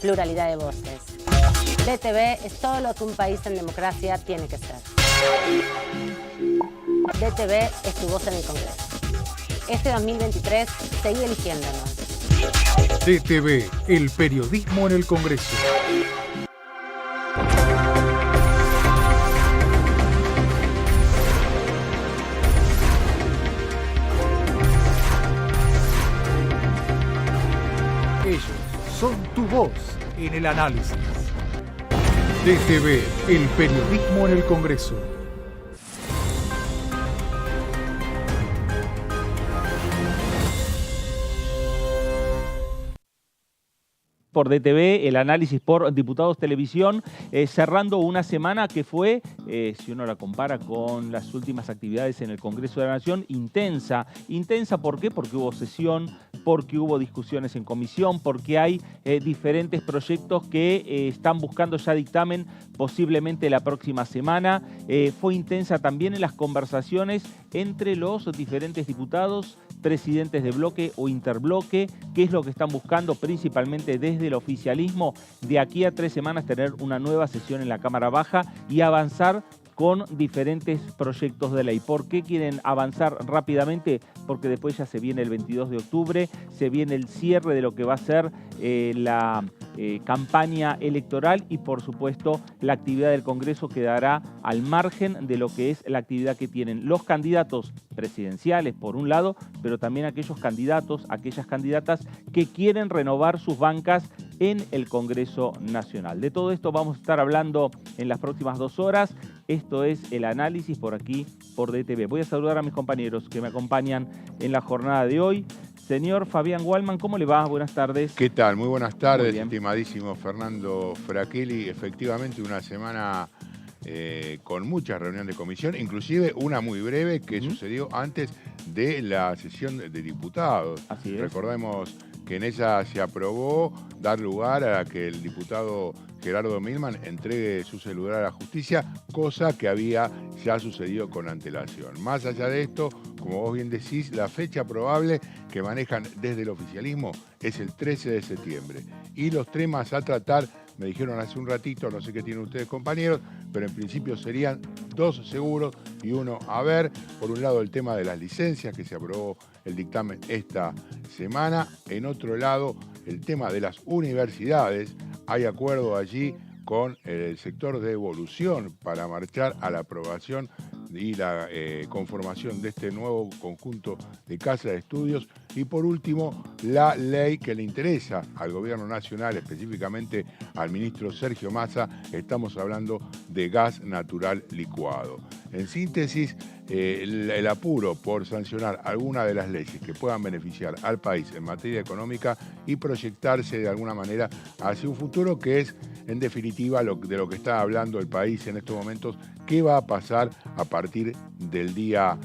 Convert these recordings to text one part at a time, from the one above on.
pluralidad de voces. DTV es todo lo que un país en democracia tiene que ser. DTV es tu voz en el Congreso. Este 2023, seguí eligiéndonos. DTV, el periodismo en el Congreso. Ellos son tu voz en el análisis. DTV, el periodismo en el Congreso. Por DTV, el análisis por Diputados Televisión, cerrando una semana que fue, si uno la compara con las últimas actividades en el Congreso de la Nación, intensa. Intensa, ¿por qué? Porque hubo sesión, porque hubo discusiones en comisión, porque hay diferentes proyectos que están buscando ya dictamen posiblemente la próxima semana. Fue intensa también en las conversaciones entre los diferentes diputados, presidentes de bloque o interbloque, qué es lo que están buscando principalmente desde el oficialismo, de aquí a 3 semanas tener una nueva sesión en la Cámara Baja y avanzar con diferentes proyectos de ley. ¿Por qué quieren avanzar rápidamente? Porque después ya se viene el 22 de octubre, se viene el cierre de lo que va a ser la campaña electoral y por supuesto la actividad del Congreso quedará al margen de lo que es la actividad que tienen los candidatos presidenciales por un lado, pero también aquellos candidatos, aquellas candidatas que quieren renovar sus bancas en el Congreso Nacional. De todo esto vamos a estar hablando en las próximas 2 horas. Esto es el análisis por aquí, por DTV. Voy a saludar a mis compañeros que me acompañan en la jornada de hoy. Señor Fabián Wallman, ¿cómo le va? Buenas tardes. ¿Qué tal? Muy buenas tardes, estimadísimo Fernando Fraquelli. Efectivamente, una semana con muchas reuniones de comisión, inclusive una muy breve que sucedió antes de la sesión de diputados. Así es. Recordemos que en esa se aprobó dar lugar a que el diputado Gerardo Milman entregue su celular a la justicia, cosa que había ya sucedido con antelación. Más allá de esto, como vos bien decís, la fecha probable que manejan desde el oficialismo es el 13 de septiembre. Y los temas a tratar, me dijeron hace un ratito, no sé qué tienen ustedes compañeros, pero en principio serían 2 seguros y 1 a ver. Por un lado el tema de las licencias, que se aprobó el dictamen esta semana. En otro lado, el tema de las universidades. Hay acuerdo allí con el sector de Evolución para marchar a la aprobación y la conformación de este nuevo conjunto de casas de estudios. Y por último, la ley que le interesa al gobierno nacional, específicamente al ministro Sergio Massa. Estamos hablando de gas natural licuado. En síntesis, el apuro por sancionar alguna de las leyes que puedan beneficiar al país en materia económica y proyectarse de alguna manera hacia un futuro que es, en definitiva, de lo que está hablando el país en estos momentos, qué va a pasar a partir del día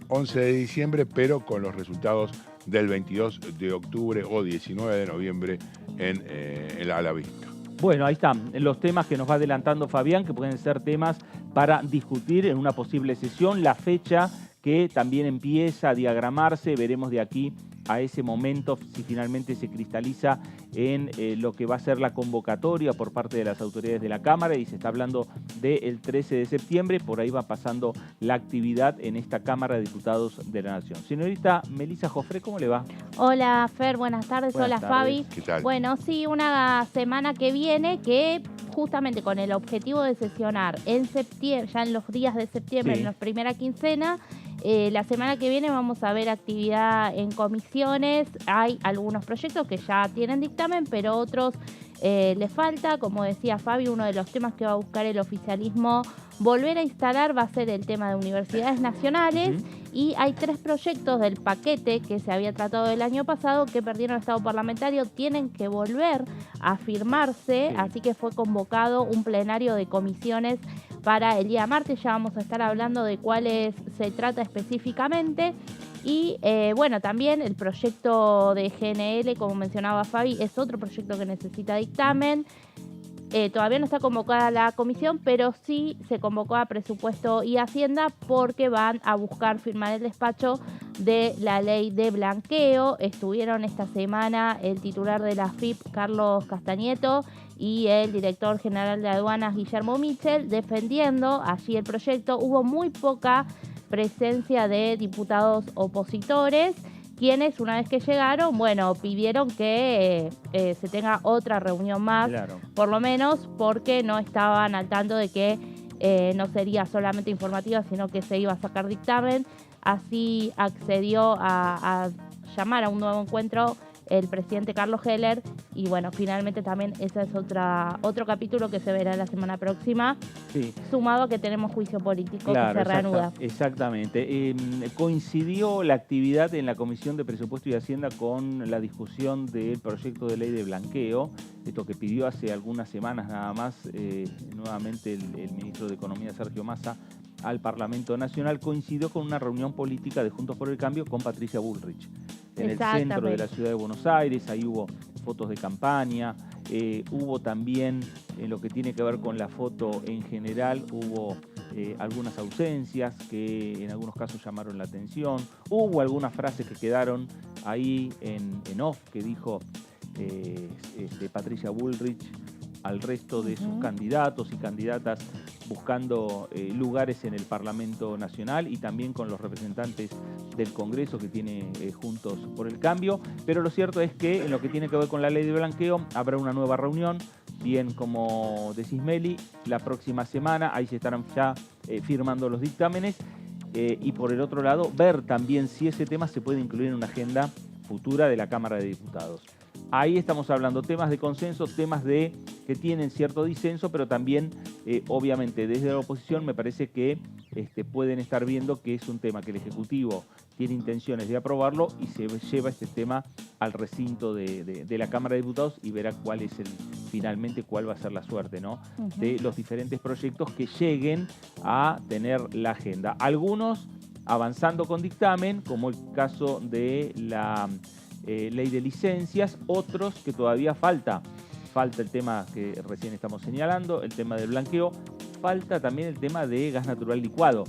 11 de diciembre, pero con los resultados del 22 de octubre o 19 de noviembre a la vista. Bueno, ahí están los temas que nos va adelantando Fabián, que pueden ser temas para discutir en una posible sesión. La fecha que también empieza a diagramarse, veremos de aquí a ese momento si finalmente se cristaliza en lo que va a ser la convocatoria por parte de las autoridades de la Cámara, y se está hablando del 13 de septiembre, por ahí va pasando la actividad en esta Cámara de Diputados de la Nación. Señorita Melissa Jofré, ¿cómo le va? Hola Fer, buenas tardes. Buenas Hola tardes. Fabi. ¿Qué tal? Bueno, sí, una semana que viene que justamente con el objetivo de sesionar en septiembre, ya en los días de septiembre, Sí. en la primera quincena. La semana que viene vamos a ver actividad en comisiones. Hay algunos proyectos que ya tienen dictamen, pero otros les falta. Como decía Fabi, uno de los temas que va a buscar el oficialismo volver a instalar va a ser el tema de universidades nacionales. Y hay 3 proyectos del paquete que se había tratado el año pasado que perdieron estado parlamentario, tienen que volver a firmarse, así que fue convocado un plenario de comisiones para el día martes. Ya vamos a estar hablando de cuáles se trata específicamente. Y bueno, también el proyecto de GNL, como mencionaba Fabi, es otro proyecto que necesita dictamen. Todavía no está convocada la comisión, pero sí se convocó a Presupuesto y Hacienda porque van a buscar firmar el despacho de la ley de blanqueo. Estuvieron esta semana el titular de la AFIP, Carlos Castañeto, y el director general de aduanas, Guillermo Michel, defendiendo allí el proyecto. Hubo muy poca presencia de diputados opositores, quienes una vez que llegaron, bueno, pidieron que se tenga otra reunión más, Claro. por lo menos porque no estaban al tanto de que no sería solamente informativa, sino que se iba a sacar dictamen. Así accedió a llamar a un nuevo encuentro el presidente Carlos Heller, y bueno, finalmente también ese es otro capítulo que se verá la semana próxima, Sí. sumado a que tenemos juicio político que se reanuda. Exactamente. Coincidió la actividad en la Comisión de Presupuesto y Hacienda con la discusión del proyecto de ley de blanqueo, esto que pidió hace algunas semanas nada más nuevamente el ministro de Economía, Sergio Massa, al Parlamento Nacional. Coincidió con una reunión política de Juntos por el Cambio con Patricia Bullrich en el centro de la ciudad de Buenos Aires. Ahí hubo fotos de campaña, hubo también, en lo que tiene que ver con la foto en general, hubo algunas ausencias que en algunos casos llamaron la atención. Hubo algunas frases que quedaron ahí en off que dijo Patricia Bullrich al resto de sus candidatos y candidatas, buscando lugares en el Parlamento Nacional y también con los representantes del Congreso que tiene Juntos por el Cambio. Pero lo cierto es que en lo que tiene que ver con la ley de blanqueo habrá una nueva reunión, bien como decís Meli, la próxima semana. Ahí se estarán ya firmando los dictámenes y por el otro lado ver también si ese tema se puede incluir en una agenda futura de la Cámara de Diputados. Ahí estamos hablando temas de consenso, temas que tienen cierto disenso, pero también, obviamente, desde la oposición me parece que pueden estar viendo que es un tema que el Ejecutivo tiene intenciones de aprobarlo y se lleva este tema al recinto de la Cámara de Diputados y verá finalmente cuál va a ser la suerte, ¿no? De los diferentes proyectos que lleguen a tener la agenda. Algunos avanzando con dictamen, como el caso de la ley de licencias, otros que todavía falta el tema que recién estamos señalando, el tema del blanqueo, falta también el tema de gas natural licuado.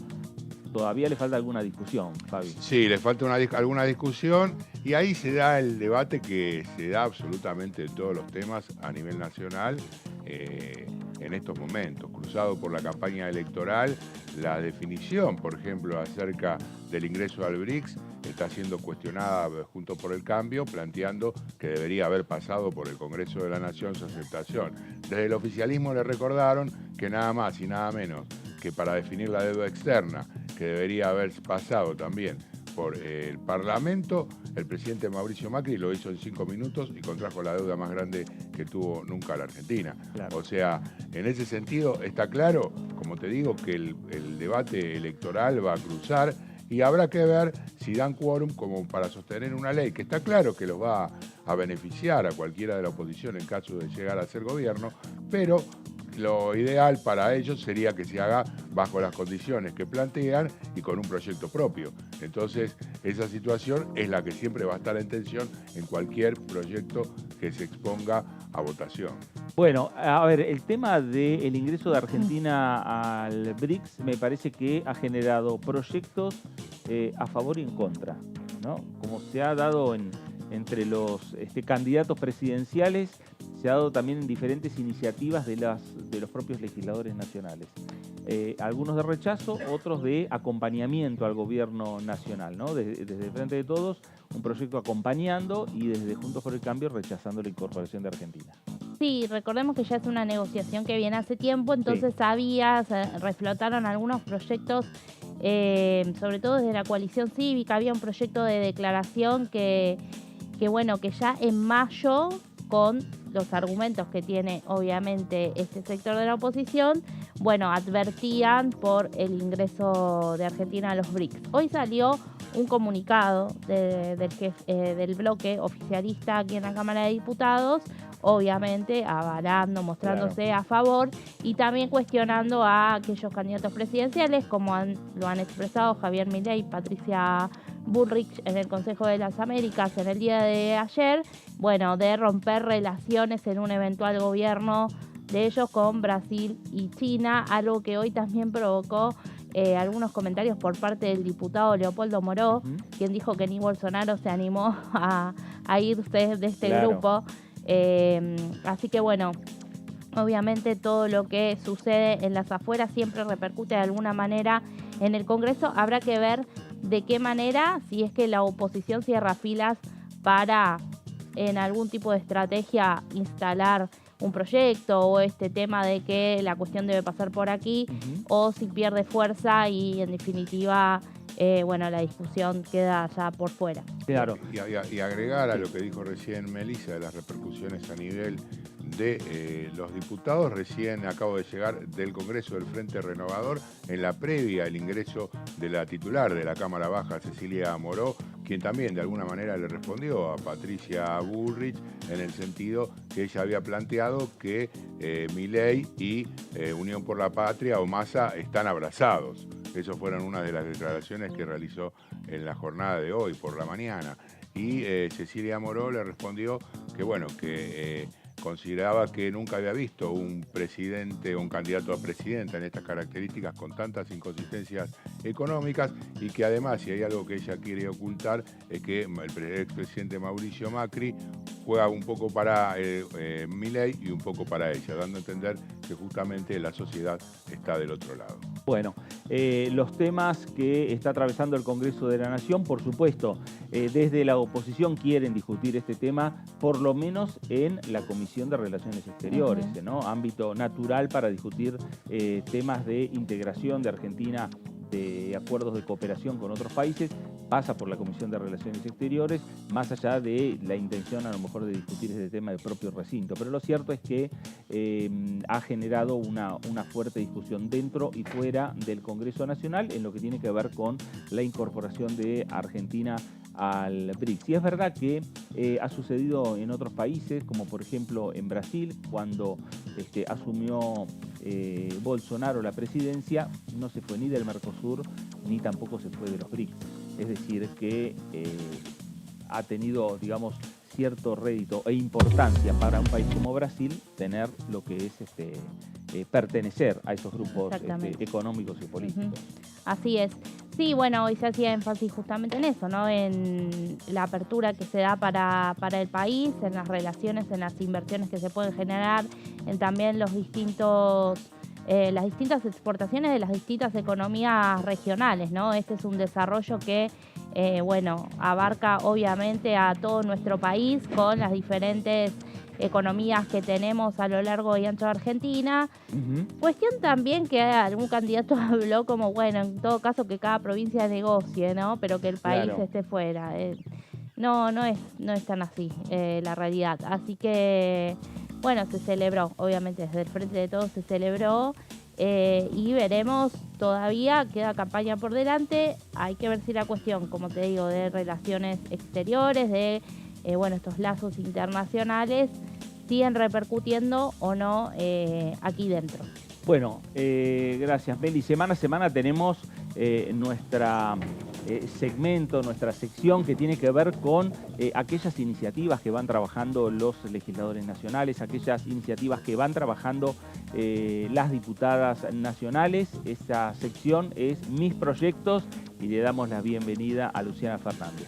Todavía le falta alguna discusión, Fabi. Sí, le falta alguna discusión y ahí se da el debate que se da absolutamente en todos los temas a nivel nacional en estos momentos, cruzado por la campaña electoral. La definición, por ejemplo, acerca del ingreso al BRICS está siendo cuestionada Juntos por el Cambio, planteando que debería haber pasado por el Congreso de la Nación su aceptación. Desde el oficialismo le recordaron que nada más y nada menos que para definir la deuda externa, que debería haber pasado también por el Parlamento, el presidente Mauricio Macri lo hizo en 5 minutos y contrajo la deuda más grande que tuvo nunca la Argentina. Claro. O sea, en ese sentido está claro, como te digo, que el debate electoral va a cruzar y habrá que ver si dan quórum como para sostener una ley que está claro que los va a beneficiar a cualquiera de la oposición en caso de llegar a ser gobierno, pero lo ideal para ellos sería que se haga bajo las condiciones que plantean y con un proyecto propio. Entonces, esa situación es la que siempre va a estar en tensión en cualquier proyecto que se exponga a votación. Bueno, a ver, el tema del ingreso de Argentina al BRICS me parece que ha generado proyectos a favor y en contra, ¿no? Como se ha dado entre los candidatos presidenciales, se ha dado también en diferentes iniciativas de los propios legisladores nacionales. Algunos de rechazo, otros de acompañamiento al gobierno nacional, ¿no? Desde Frente de Todos, un proyecto acompañando, y desde Juntos por el Cambio rechazando la incorporación de Argentina. Sí, recordemos que ya es una negociación que viene hace tiempo, entonces se reflotaron algunos proyectos, sobre todo desde la coalición cívica. Había un proyecto de declaración que ya en mayo, con los argumentos que tiene obviamente este sector de la oposición, advertían por el ingreso de Argentina a los BRICS. Hoy salió un comunicado del bloque oficialista aquí en la Cámara de Diputados, obviamente avalando, mostrándose a favor y también cuestionando a aquellos candidatos presidenciales, como lo han expresado Javier Milei y Patricia Bullrich en el Consejo de las Américas en el día de ayer, de romper relaciones en un eventual gobierno de ellos con Brasil y China, algo que hoy también provocó algunos comentarios por parte del diputado Leopoldo Moró, quien dijo que ni Bolsonaro se animó a irse de este grupo. Así que bueno, obviamente todo lo que sucede en las afueras siempre repercute de alguna manera en el Congreso. Habrá que ver de qué manera, si es que la oposición cierra filas para en algún tipo de estrategia instalar un proyecto o este tema de que la cuestión debe pasar por aquí, o si pierde fuerza y en definitiva bueno, la discusión queda ya por fuera. Claro. Y agregar a lo que dijo recién Melissa de las repercusiones a nivel de los diputados. Recién acabo de llegar del Congreso del Frente Renovador en la previa al ingreso de la titular de la Cámara Baja, Cecilia Moró, quien también de alguna manera le respondió a Patricia Bullrich en el sentido que ella había planteado que Milei y Unión por la Patria o Massa están abrazados. Esas fueron una de las declaraciones que realizó en la jornada de hoy por la mañana. Y Cecilia Moró le respondió que bueno, que consideraba que nunca había visto un presidente o un candidato a presidenta en estas características con tantas inconsistencias económicas, y que además, si hay algo que ella quiere ocultar, es que el expresidente Mauricio Macri juega un poco para Milei y un poco para ella, dando a entender que justamente la sociedad está del otro lado. Bueno, los temas que está atravesando el Congreso de la Nación, por supuesto, desde la oposición quieren discutir este tema, por lo menos en la Comisión de Relaciones Exteriores, ¿no? Ámbito natural para discutir temas de integración de Argentina, de acuerdos de cooperación con otros países, pasa por la Comisión de Relaciones Exteriores, más allá de la intención a lo mejor de discutir este tema del propio recinto. Pero lo cierto es que ha generado una fuerte discusión dentro y fuera del Congreso Nacional en lo que tiene que ver con la incorporación de Argentina al BRICS. Y es verdad que ha sucedido en otros países, como por ejemplo en Brasil, cuando asumió Bolsonaro la presidencia, no se fue ni del Mercosur ni tampoco se fue de los BRICS. Es decir, que ha tenido, digamos, cierto rédito e importancia para un país como Brasil tener lo que es pertenecer a esos grupos económicos y políticos. Así es. Sí, bueno, hoy se hacía énfasis justamente en eso, ¿no? En la apertura que se da para el país, en las relaciones, en las inversiones que se pueden generar, en también los distintos las distintas exportaciones de las distintas economías regionales, ¿no? Este es un desarrollo que, bueno, abarca obviamente a todo nuestro país con las diferentes economías que tenemos a lo largo y ancho de Argentina. Cuestión también que algún candidato habló como, bueno, en todo caso que cada provincia negocie, ¿no? Pero que el país esté fuera. No es tan así la realidad. Así que, bueno, se celebró, obviamente desde el Frente de Todos se celebró y veremos, todavía queda campaña por delante. Hay que ver si la cuestión, como te digo, de relaciones exteriores, de bueno, estos lazos internacionales siguen repercutiendo o no aquí dentro. Bueno, gracias Meli. Semana a semana tenemos nuestra segmento, nuestra sección que tiene que ver con aquellas iniciativas que van trabajando los legisladores nacionales, aquellas iniciativas que van trabajando las diputadas nacionales. Esa sección es Mis Proyectos y le damos la bienvenida a Luciana Fernández.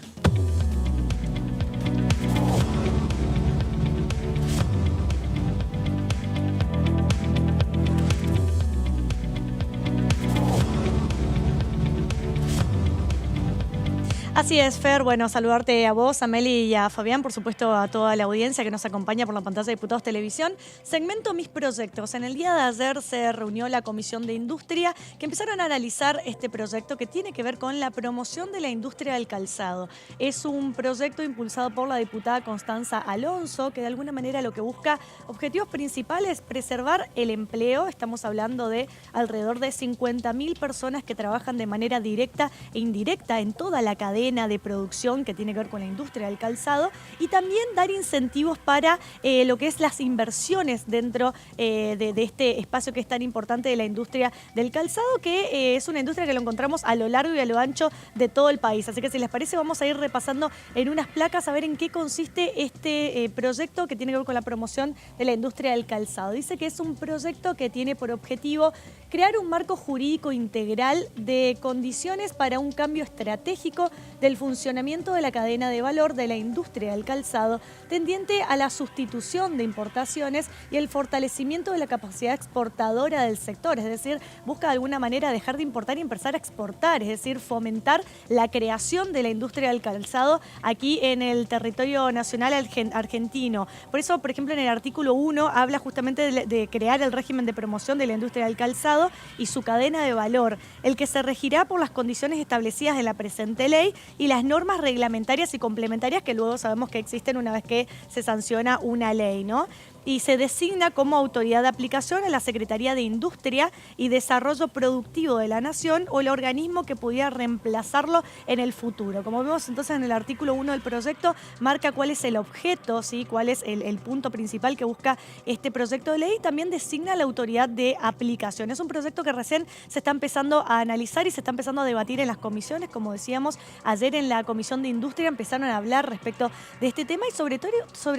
Así es, Fer. Bueno, saludarte a vos, a Meli y a Fabián, por supuesto a toda la audiencia que nos acompaña por la pantalla de Diputados Televisión. Segmento Mis Proyectos. En el día de ayer se reunió la Comisión de Industria que empezaron a analizar este proyecto que tiene que ver con la promoción de la industria del calzado. Es un proyecto impulsado por la diputada Constanza Alonso que de alguna manera lo que busca objetivos principales, preservar el empleo. Estamos hablando de alrededor de 50.000 personas que trabajan de manera directa e indirecta en toda la cadena cadena de producción que tiene que ver con la industria del calzado y también dar incentivos para lo que es las inversiones dentro de este espacio que es tan importante de la industria del calzado, que es una industria que lo encontramos a lo largo y a lo ancho de todo el país. Así que si les parece vamos a ir repasando en unas placas a ver en qué consiste este proyecto que tiene que ver con la promoción de la industria del calzado. Dice que es un proyecto que tiene por objetivo crear un marco jurídico integral de condiciones para un cambio estratégico del funcionamiento de la cadena de valor de la industria del calzado, tendiente a la sustitución de importaciones y el fortalecimiento de la capacidad exportadora del sector. Es decir, busca de alguna manera dejar de importar y empezar a exportar, es decir, fomentar la creación de la industria del calzado aquí en el territorio nacional argentino. Por eso, por ejemplo, en el artículo 1 habla justamente de crear el régimen de promoción de la industria del calzado y su cadena de valor, el que se regirá por las condiciones establecidas en la presente ley y las normas reglamentarias y complementarias que luego sabemos que existen una vez que se sanciona una ley, ¿no? Y se designa como autoridad de aplicación a la Secretaría de Industria y Desarrollo Productivo de la Nación o el organismo que pudiera reemplazarlo en el futuro. Como vemos entonces en el artículo 1 del proyecto, marca cuál es el objeto, ¿sí? Cuál es el punto principal que busca este proyecto de ley y también designa la autoridad de aplicación. Es un proyecto que recién se está empezando a analizar y se está empezando a debatir en las comisiones. Como decíamos, ayer en la Comisión de Industria empezaron a hablar respecto de este tema y sobre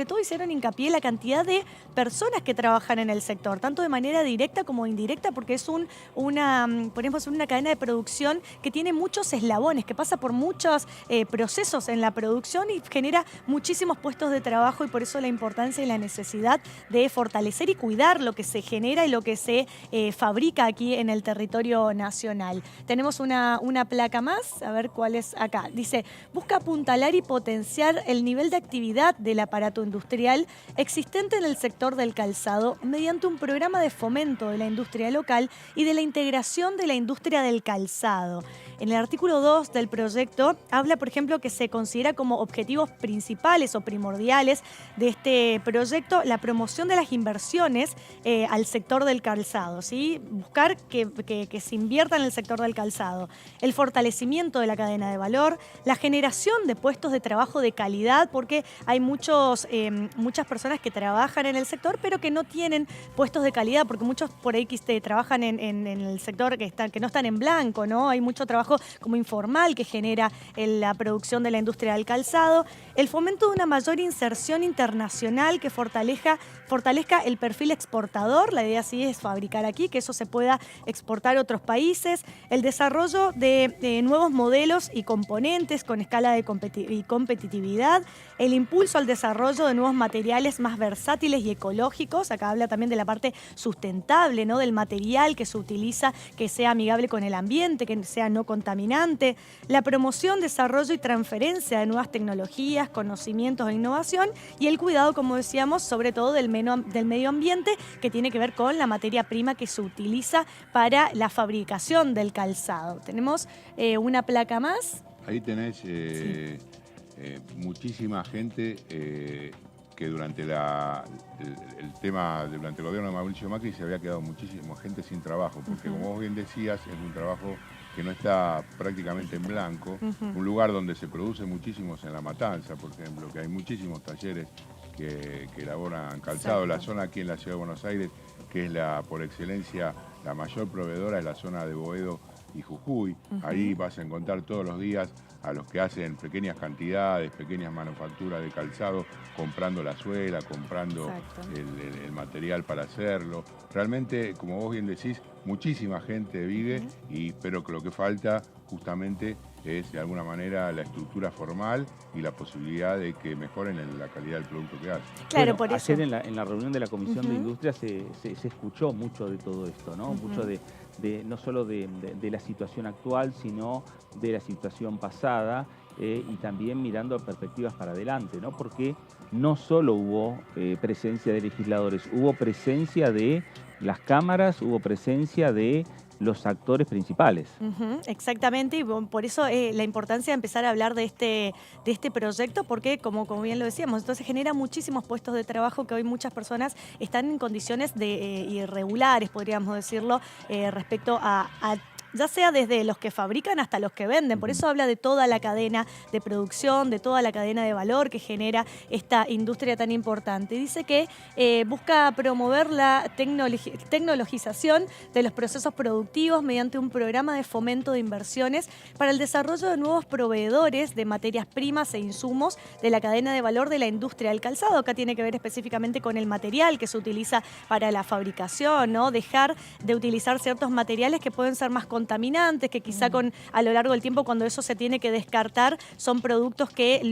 todo hicieron hincapié en la cantidad de personas que trabajan en el sector, tanto de manera directa como indirecta, porque es podemos una cadena de producción que tiene muchos eslabones, que pasa por muchos procesos en la producción y genera muchísimos puestos de trabajo y por eso la importancia y la necesidad de fortalecer y cuidar lo que se genera y lo que se fabrica aquí en el territorio nacional. Tenemos una placa más, a ver cuál es acá. Dice, busca apuntalar y potenciar el nivel de actividad del aparato industrial existente en el sector del calzado mediante un programa de fomento de la industria local y de la integración de la industria del calzado. En el artículo 2 del proyecto habla, por ejemplo, que se considera como objetivos principales o primordiales de este proyecto la promoción de las inversiones al sector del calzado, ¿sí? Buscar que se invierta en el sector del calzado, el fortalecimiento de la cadena de valor, la generación de puestos de trabajo de calidad, porque hay muchas personas que trabajan en el sector, pero que no tienen puestos de calidad, porque muchos por ahí que trabajan en el sector que no están en blanco, ¿no? Hay mucho trabajo como informal que genera la producción de la industria del calzado, el fomento de una mayor inserción internacional que fortalezca el perfil exportador, la idea sí es fabricar aquí, que eso se pueda exportar a otros países, el desarrollo de nuevos modelos y componentes con escala y competitividad, el impulso al desarrollo de nuevos materiales más versátiles y ecológicos, acá habla también de la parte sustentable, ¿no? Del material que se utiliza, que sea amigable con el ambiente, que sea no contaminante, la promoción, desarrollo y transferencia de nuevas tecnologías, conocimientos e innovación y el cuidado, como decíamos, sobre todo del medio ambiente, que tiene que ver con la materia prima que se utiliza para la fabricación del calzado. Tenemos una placa más. Ahí tenés muchísima gente que durante durante el gobierno de Mauricio Macri se había quedado muchísima gente sin trabajo, porque como vos bien decías, es un trabajo que no está prácticamente en blanco, un lugar donde se produce muchísimos en La Matanza, por ejemplo, que hay muchísimos talleres que elaboran calzado. La zona aquí en la Ciudad de Buenos Aires, que es por excelencia la mayor proveedora, es la zona de Boedo y Jujuy. Ahí vas a encontrar todos los días a los que hacen pequeñas cantidades, pequeñas manufacturas de calzado, comprando la suela, comprando el material para hacerlo. Realmente, como vos bien decís, muchísima gente vive, pero que lo que falta justamente es de alguna manera la estructura formal y la posibilidad de que mejoren la calidad del producto que hacen. Claro, bueno, por eso. ayer en la reunión de la Comisión de Industria se escuchó mucho de todo esto, ¿no? Mucho no solo de la situación actual, sino de la situación pasada y también mirando perspectivas para adelante, ¿no? Porque no solo hubo presencia de legisladores, hubo presencia de las cámaras, hubo presencia de los actores principales. Exactamente, y por eso la importancia de empezar a hablar de este proyecto, porque como bien lo decíamos, entonces genera muchísimos puestos de trabajo que hoy muchas personas están en condiciones irregulares, podríamos decirlo, respecto a ya sea desde los que fabrican hasta los que venden. Por eso habla de toda la cadena de producción, de toda la cadena de valor que genera esta industria tan importante. Dice que busca promover la tecnologización de los procesos productivos mediante un programa de fomento de inversiones para el desarrollo de nuevos proveedores de materias primas e insumos de la cadena de valor de la industria del calzado. Acá tiene que ver específicamente con el material que se utiliza para la fabricación, ¿no? Dejar de utilizar ciertos materiales que pueden ser más contaminantes, que quizá a lo largo del tiempo, cuando eso se tiene que descartar, son productos que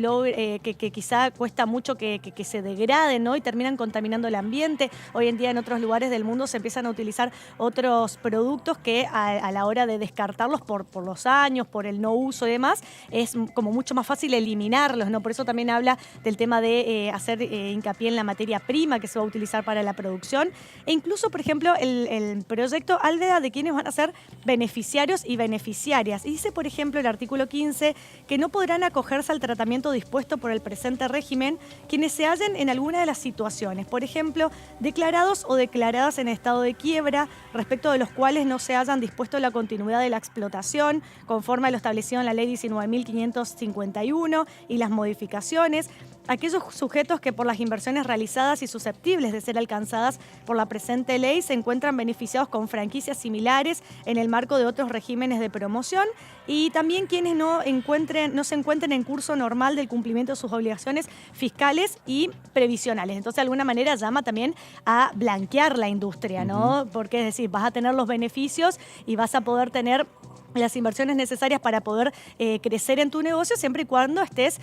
quizá cuesta mucho que se degraden, ¿no? Y terminan contaminando el ambiente. Hoy en día en otros lugares del mundo se empiezan a utilizar otros productos que a la hora de descartarlos por los años, por el no uso y demás, es como mucho más fácil eliminarlos, ¿no? Por eso también habla del tema de hacer hincapié en la materia prima que se va a utilizar para la producción. E incluso, por ejemplo, el proyecto habla de quiénes van a ser beneficiarios y beneficiarias. Y dice, por ejemplo, el artículo 15, que no podrán acogerse al tratamiento dispuesto por el presente régimen quienes se hallen en alguna de las situaciones, por ejemplo, declarados o declaradas en estado de quiebra, respecto de los cuales no se hayan dispuesto la continuidad de la explotación, conforme a lo establecido en la Ley 19.551 y las modificaciones, aquellos sujetos que por las inversiones realizadas y susceptibles de ser alcanzadas por la presente ley se encuentran beneficiados con franquicias similares en el marco de otros regímenes de promoción, y también quienes no se encuentren en curso normal del cumplimiento de sus obligaciones fiscales y previsionales. Entonces, de alguna manera llama también a blanquear la industria, ¿no? Porque es decir, vas a tener los beneficios y vas a poder tener las inversiones necesarias para poder crecer en tu negocio, siempre y cuando estés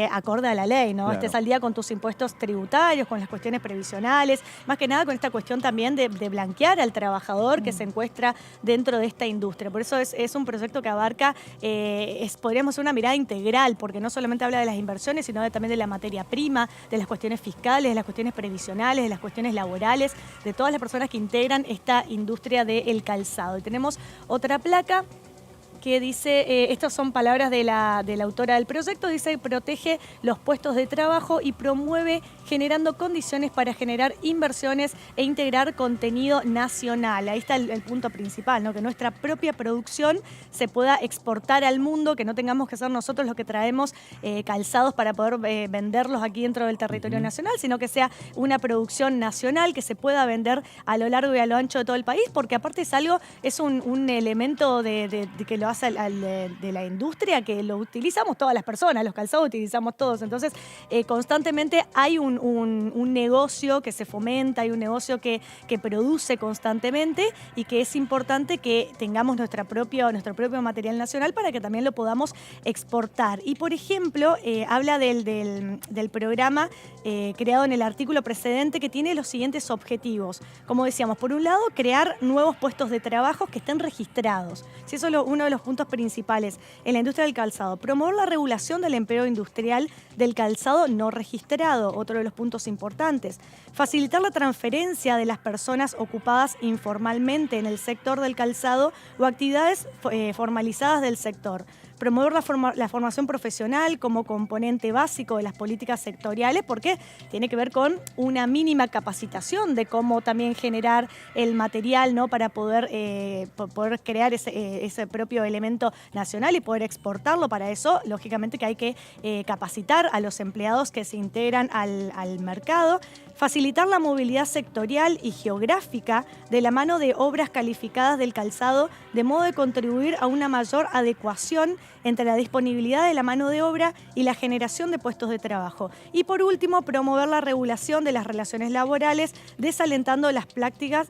acorde a la ley, ¿no? Claro. Estés al día con tus impuestos tributarios, con las cuestiones previsionales, más que nada con esta cuestión también de blanquear al trabajador que se encuentra dentro de esta industria. Por eso es un proyecto que abarca, podríamos hacer una mirada integral, porque no solamente habla de las inversiones, sino también de la materia prima, de las cuestiones fiscales, de las cuestiones previsionales, de las cuestiones laborales, de todas las personas que integran esta industria del calzado. Y tenemos otra placa que dice, estas son palabras de la autora del proyecto, dice: protege los puestos de trabajo y promueve generando condiciones para generar inversiones e integrar contenido nacional. Ahí está el punto principal, ¿no? Que nuestra propia producción se pueda exportar al mundo, que no tengamos que ser nosotros los que traemos calzados para poder venderlos aquí dentro del territorio nacional, sino que sea una producción nacional que se pueda vender a lo largo y a lo ancho de todo el país, porque aparte es un elemento de que lo hace de la industria, que lo utilizamos todas las personas, los calzados utilizamos todos. Entonces, constantemente hay un negocio que se fomenta, hay un negocio que produce constantemente, y que es importante que tengamos nuestro propio material nacional para que también lo podamos exportar. Y, por ejemplo, habla del programa creado en el artículo precedente, que tiene los siguientes objetivos. Como decíamos, por un lado, crear nuevos puestos de trabajo que estén registrados. Si eso es uno de los puntos principales en la industria del calzado. Promover la regulación del empleo industrial del calzado no registrado, otro de los puntos importantes. Facilitar la transferencia de las personas ocupadas informalmente en el sector del calzado o actividades formalizadas del sector. Promover la formación profesional como componente básico de las políticas sectoriales, porque tiene que ver con una mínima capacitación de cómo también generar el material, ¿no? Para poder crear ese propio elemento nacional y poder exportarlo. Para eso, lógicamente, que hay que capacitar a los empleados que se integran al mercado. Facilitar la movilidad sectorial y geográfica de la mano de obras calificadas del calzado, de modo de contribuir a una mayor adecuación entre la disponibilidad de la mano de obra y la generación de puestos de trabajo. Y por último, promover la regulación de las relaciones laborales, desalentando las prácticas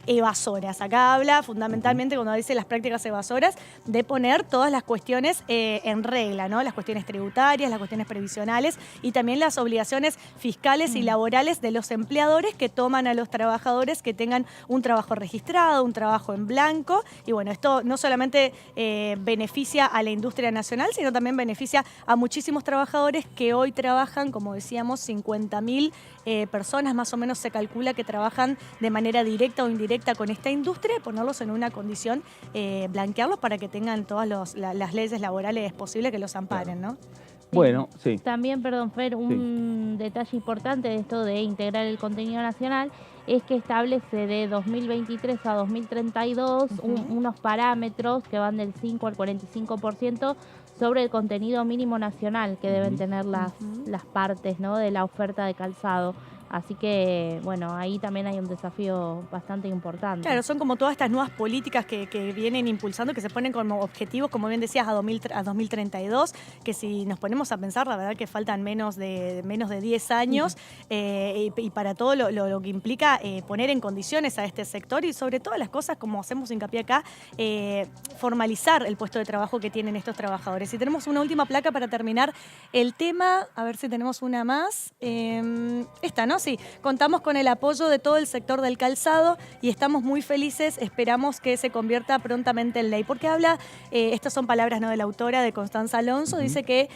evasoras. Acá habla fundamentalmente, cuando dice las prácticas evasoras, de poner todas las cuestiones en regla, ¿no? Las cuestiones tributarias, las cuestiones previsionales y también las obligaciones fiscales y laborales de los empleadores que toman a los trabajadores que tengan un trabajo registrado, un trabajo en blanco. Y bueno, esto no solamente beneficia a la industria nacional, sino también beneficia a muchísimos trabajadores que hoy trabajan, como decíamos, 50.000 personas más o menos se calcula que trabajan de manera directa o indirecta con esta industria, y ponerlos en una condición, blanquearlos para que tengan todas las leyes laborales posibles que los amparen, ¿no? Bueno, sí. También, perdón, Fer, un detalle importante de esto de integrar el contenido nacional es que establece de 2023 a 2032 unos parámetros que van del 5 al 45% sobre el contenido mínimo nacional que deben tener las partes, ¿no?, de la oferta de calzado. Así que, bueno, ahí también hay un desafío bastante importante. Claro, son como todas estas nuevas políticas que vienen impulsando, que se ponen como objetivos, como bien decías, a 2032, que si nos ponemos a pensar, la verdad que faltan menos de 10 años, y para todo lo que implica poner en condiciones a este sector y sobre todas las cosas, como hacemos hincapié acá, formalizar el puesto de trabajo que tienen estos trabajadores. Y tenemos una última placa para terminar el tema, a ver si tenemos una más. Esta, ¿no? Sí, contamos con el apoyo de todo el sector del calzado y estamos muy felices, esperamos que se convierta prontamente en ley. Porque habla, estas son palabras, ¿no?, de la autora, de Constanza Alonso, dice que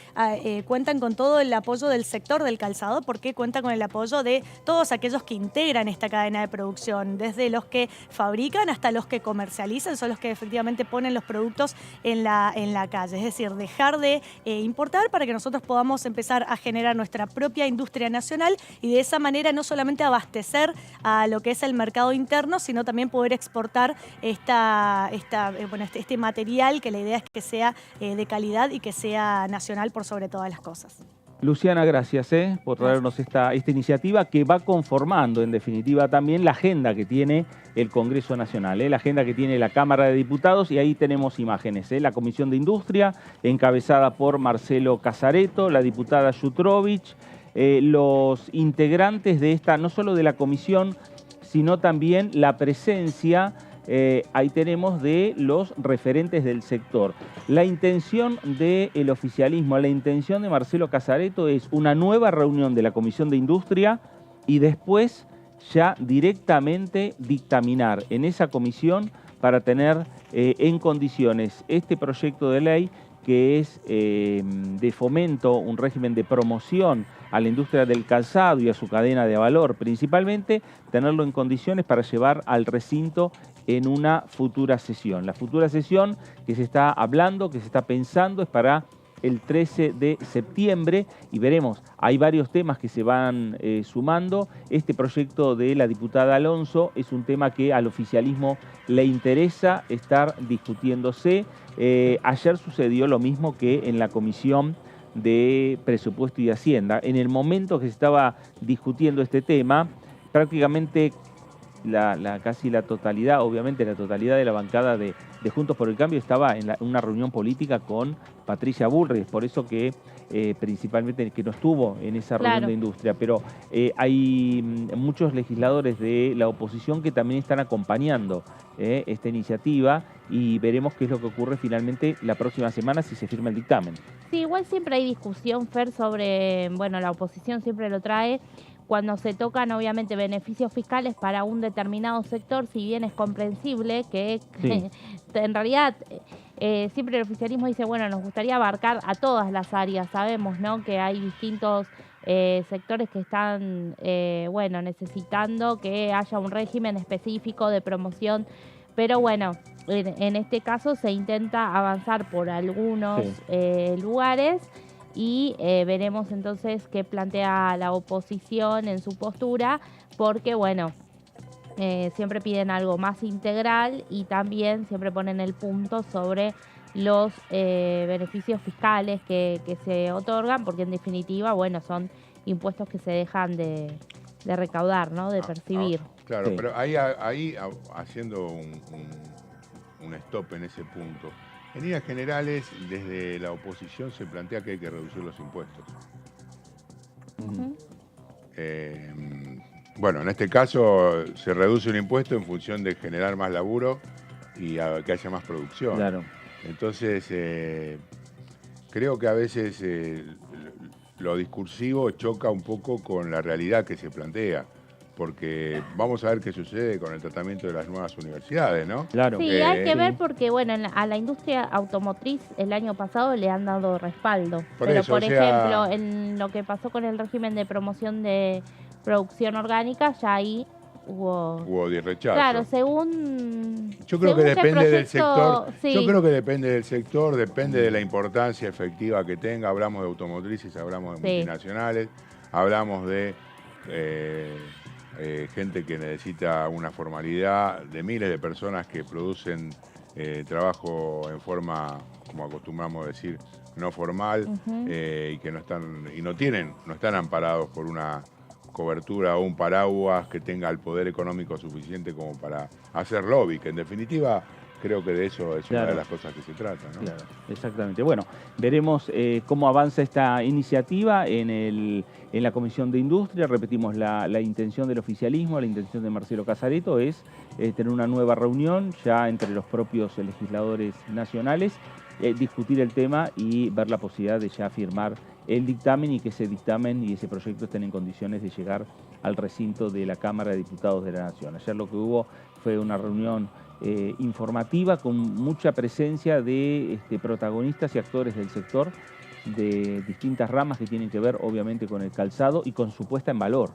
cuentan con todo el apoyo del sector del calzado, porque cuenta con el apoyo de todos aquellos que integran esta cadena de producción, desde los que fabrican hasta los que comercializan, son los que efectivamente ponen los productos en la calle. Es decir, dejar de importar para que nosotros podamos empezar a generar nuestra propia industria nacional y de esa manera no solamente abastecer a lo que es el mercado interno, sino también poder exportar este material, que la idea es que sea de calidad y que sea nacional por sobre todas las cosas. Luciana, gracias por traernos esta iniciativa que va conformando, en definitiva, también la agenda que tiene el Congreso Nacional, la agenda que tiene la Cámara de Diputados, y ahí tenemos imágenes. La Comisión de Industria, encabezada por Marcelo Casareto, la diputada Jutrovich, los integrantes de esta, no solo de la comisión, sino también la presencia, ahí tenemos, de los referentes del sector. La intención del oficialismo, la intención de Marcelo Casareto es una nueva reunión de la Comisión de Industria y después ya directamente dictaminar en esa comisión para tener en condiciones este proyecto de ley que es de fomento, un régimen de promoción a la industria del calzado y a su cadena de valor, principalmente tenerlo en condiciones para llevar al recinto en una futura sesión. La futura sesión que se está hablando, que se está pensando, es para el 13 de septiembre y veremos, hay varios temas que se van sumando. Este proyecto de la diputada Alonso es un tema que al oficialismo le interesa estar discutiéndose. Ayer sucedió lo mismo que en la Comisión de Presupuesto y Hacienda. En el momento que se estaba discutiendo este tema, prácticamente casi la totalidad, obviamente la totalidad de la bancada de Juntos por el Cambio estaba en una reunión política con Patricia Bullrich, por eso que principalmente que no estuvo en esa reunión de industria, pero hay muchos legisladores de la oposición que también están acompañando esta iniciativa y veremos qué es lo que ocurre finalmente la próxima semana si se firma el dictamen. Sí, igual siempre hay discusión, Fer, sobre, bueno, la oposición siempre lo trae, cuando se tocan obviamente beneficios fiscales para un determinado sector, si bien es comprensible que en realidad siempre el oficialismo dice, bueno, nos gustaría abarcar a todas las áreas, sabemos, ¿no?, que hay distintos sectores que están, bueno, necesitando que haya un régimen específico de promoción, pero bueno, en este caso se intenta avanzar por algunos lugares. Y veremos entonces qué plantea la oposición en su postura, porque bueno, siempre piden algo más integral y también siempre ponen el punto sobre los beneficios fiscales que se otorgan, porque en definitiva, bueno, son impuestos que se dejan de recaudar, ¿no?, de percibir. Claro, pero ahí haciendo un stop en ese punto. En líneas generales, desde la oposición se plantea que hay que reducir los impuestos. Bueno, en este caso se reduce un impuesto en función de generar más laburo y que haya más producción. Claro. Entonces, creo que a veces lo discursivo choca un poco con la realidad que se plantea. Porque vamos a ver qué sucede con el tratamiento de las nuevas universidades, ¿no? Claro. Sí, hay que ver porque, bueno, a la industria automotriz el año pasado le han dado respaldo. Por ejemplo, en lo que pasó con el régimen de promoción de producción orgánica, ya ahí hubo rechazo. Claro, yo creo que depende del sector. Sí. Yo creo que depende del sector, depende de la importancia efectiva que tenga. Hablamos de automotrices, hablamos de multinacionales, hablamos de gente que necesita una formalidad, de miles de personas que producen trabajo en forma, como acostumbramos a decir, no formal, y que no están amparados por una cobertura o un paraguas que tenga el poder económico suficiente como para hacer lobby, que en definitiva creo que de eso es una de las cosas que se trata, ¿no? Claro, exactamente. Bueno, veremos cómo avanza esta iniciativa en la Comisión de Industria. Repetimos, la intención del oficialismo, la intención de Marcelo Casareto es tener una nueva reunión ya entre los propios legisladores nacionales, discutir el tema y ver la posibilidad de ya firmar el dictamen y que ese dictamen y ese proyecto estén en condiciones de llegar al recinto de la Cámara de Diputados de la Nación. Ayer lo que hubo fue una reunión informativa con mucha presencia de protagonistas y actores del sector de distintas ramas que tienen que ver obviamente con el calzado y con su puesta en valor,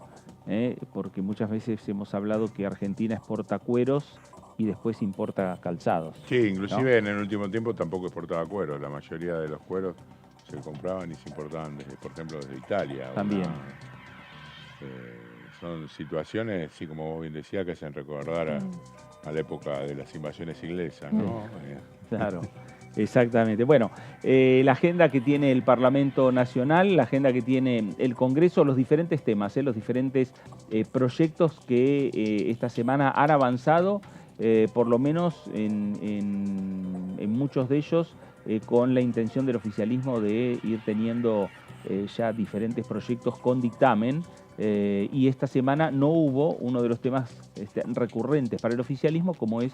porque muchas veces hemos hablado que Argentina exporta cueros y después importa calzados. Sí, inclusive ¿no? En el último tiempo tampoco exportaba cueros, la mayoría de los cueros se compraban y se importaban, por ejemplo, desde Italia. También. Son situaciones, sí, como vos bien decías, que hacen recordar a la época de las invasiones inglesas, ¿no? Claro, exactamente. Bueno, la agenda que tiene el Parlamento Nacional, la agenda que tiene el Congreso, los diferentes temas, los diferentes proyectos que esta semana han avanzado, por lo menos en muchos de ellos, con la intención del oficialismo de ir teniendo ya diferentes proyectos con dictamen. Y esta semana no hubo uno de los temas recurrentes para el oficialismo, como es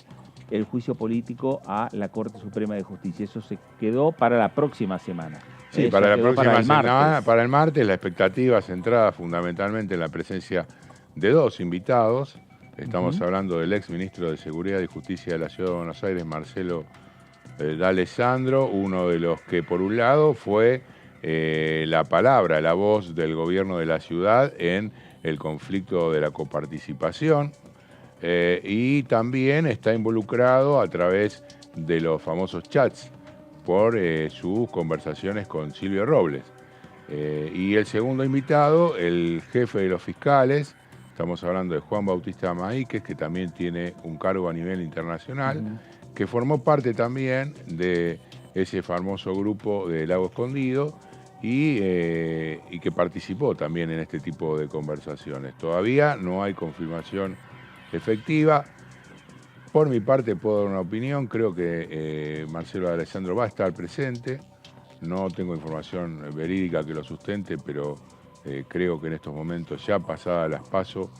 el juicio político a la Corte Suprema de Justicia. Eso se quedó para la próxima semana. Sí, para la próxima semana, para el martes, la expectativa centrada fundamentalmente en la presencia de dos invitados. Estamos hablando del ex ministro de Seguridad y Justicia de la Ciudad de Buenos Aires, Marcelo D'Alessandro, uno de los que por un lado fue la palabra, la voz del gobierno de la ciudad en el conflicto de la coparticipación, y también está involucrado a través de los famosos chats por sus conversaciones con Silvio Robles. Y el segundo invitado, el jefe de los fiscales, estamos hablando de Juan Bautista Maíquez, que también tiene un cargo a nivel internacional, que formó parte también de ese famoso grupo de Lago Escondido, y que participó también en este tipo de conversaciones. Todavía no hay confirmación efectiva. Por mi parte puedo dar una opinión, creo que Marcelo D'Alessandro va a estar presente. No tengo información verídica que lo sustente, pero creo que en estos momentos, ya pasadas las PASO,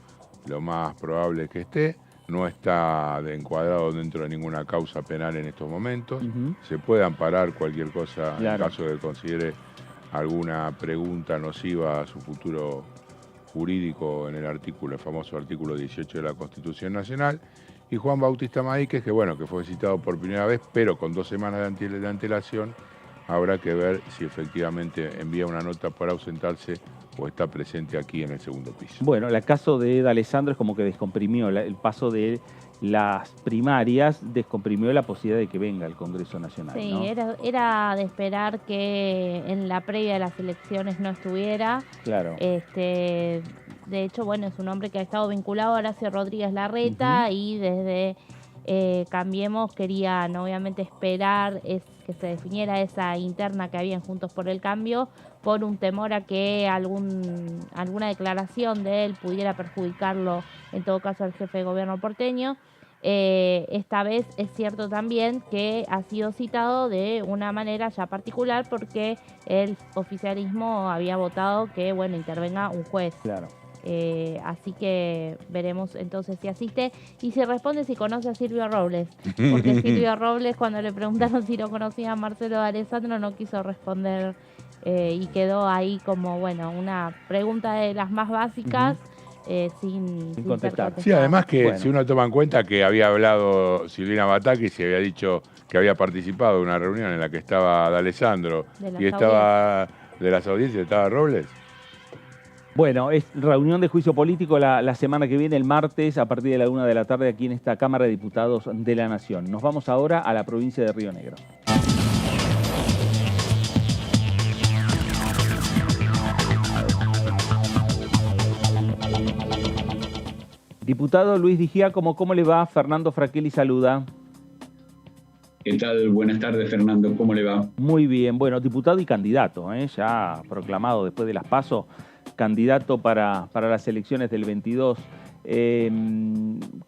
lo más probable es que esté. No está encuadrado dentro de ninguna causa penal en estos momentos. Se puede amparar cualquier cosa en caso de que considere alguna pregunta nociva a su futuro jurídico en el famoso artículo 18 de la Constitución Nacional. Y Juan Bautista Maíquez, que bueno, que fue citado por primera vez, pero con 2 semanas de antelación, habrá que ver si efectivamente envía una nota para ausentarse o está presente aquí en el segundo piso. Bueno, el caso de D'Alessandro es como que descomprimió el paso de las primarias, descomprimió la posibilidad de que venga el Congreso Nacional. Sí, ¿no? era de esperar que en la previa de las elecciones no estuviera. Claro. De hecho, bueno, es un hombre que ha estado vinculado a Horacio Rodríguez Larreta y desde Cambiemos querían obviamente esperar que se definiera esa interna que había en Juntos por el Cambio, por un temor a que alguna declaración de él pudiera perjudicarlo, en todo caso al jefe de gobierno porteño. Esta vez es cierto también que ha sido citado de una manera ya particular porque el oficialismo había votado que, bueno, intervenga un juez. Claro. Así que veremos entonces si asiste y si responde si conoce a Silvio Robles, porque Silvio Robles, cuando le preguntaron si lo conocía a Marcelo D'Alessandro, no quiso responder y quedó ahí como, bueno, una pregunta de las más básicas. Sin contestar. Sí, además que si uno toma en cuenta que había hablado Silvina Batakis y había dicho que había participado en una reunión en la que estaba D'Alessandro y estaba de las audiencias, estaba Robles. Bueno, es reunión de juicio político la semana que viene, el martes, a partir de la 1 de la tarde, aquí en esta Cámara de Diputados de la Nación. Nos vamos ahora a la provincia de Río Negro. Diputado Luis Di Giacomo, ¿cómo le va? Fernando Fraquelli saluda. ¿Qué tal? Buenas tardes, Fernando. ¿Cómo le va? Muy bien. Bueno, diputado y candidato, ya proclamado después de las PASO, candidato para las elecciones del 22.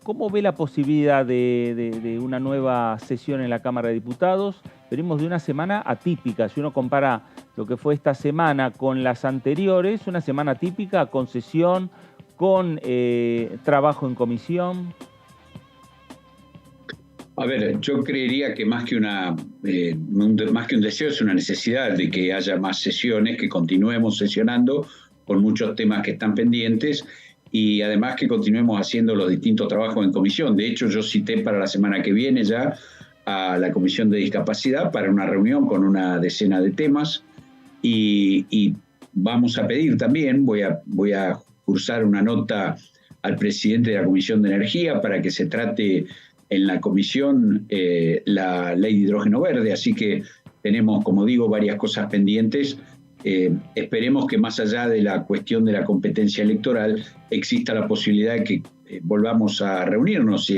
¿Cómo ve la posibilidad de una nueva sesión en la Cámara de Diputados? Venimos de una semana atípica. Si uno compara lo que fue esta semana con las anteriores, una semana atípica con sesión, con trabajo en comisión. A ver, yo creería que más que un deseo es una necesidad de que haya más sesiones, que continuemos sesionando con muchos temas que están pendientes y además que continuemos haciendo los distintos trabajos en comisión. De hecho, yo cité para la semana que viene ya a la Comisión de Discapacidad para una reunión con una decena de temas y vamos a pedir también, voy a cursar una nota al presidente de la Comisión de Energía para que se trate en la comisión la ley de hidrógeno verde, así que tenemos, como digo, varias cosas pendientes. Esperemos que más allá de la cuestión de la competencia electoral exista la posibilidad de que volvamos a reunirnos,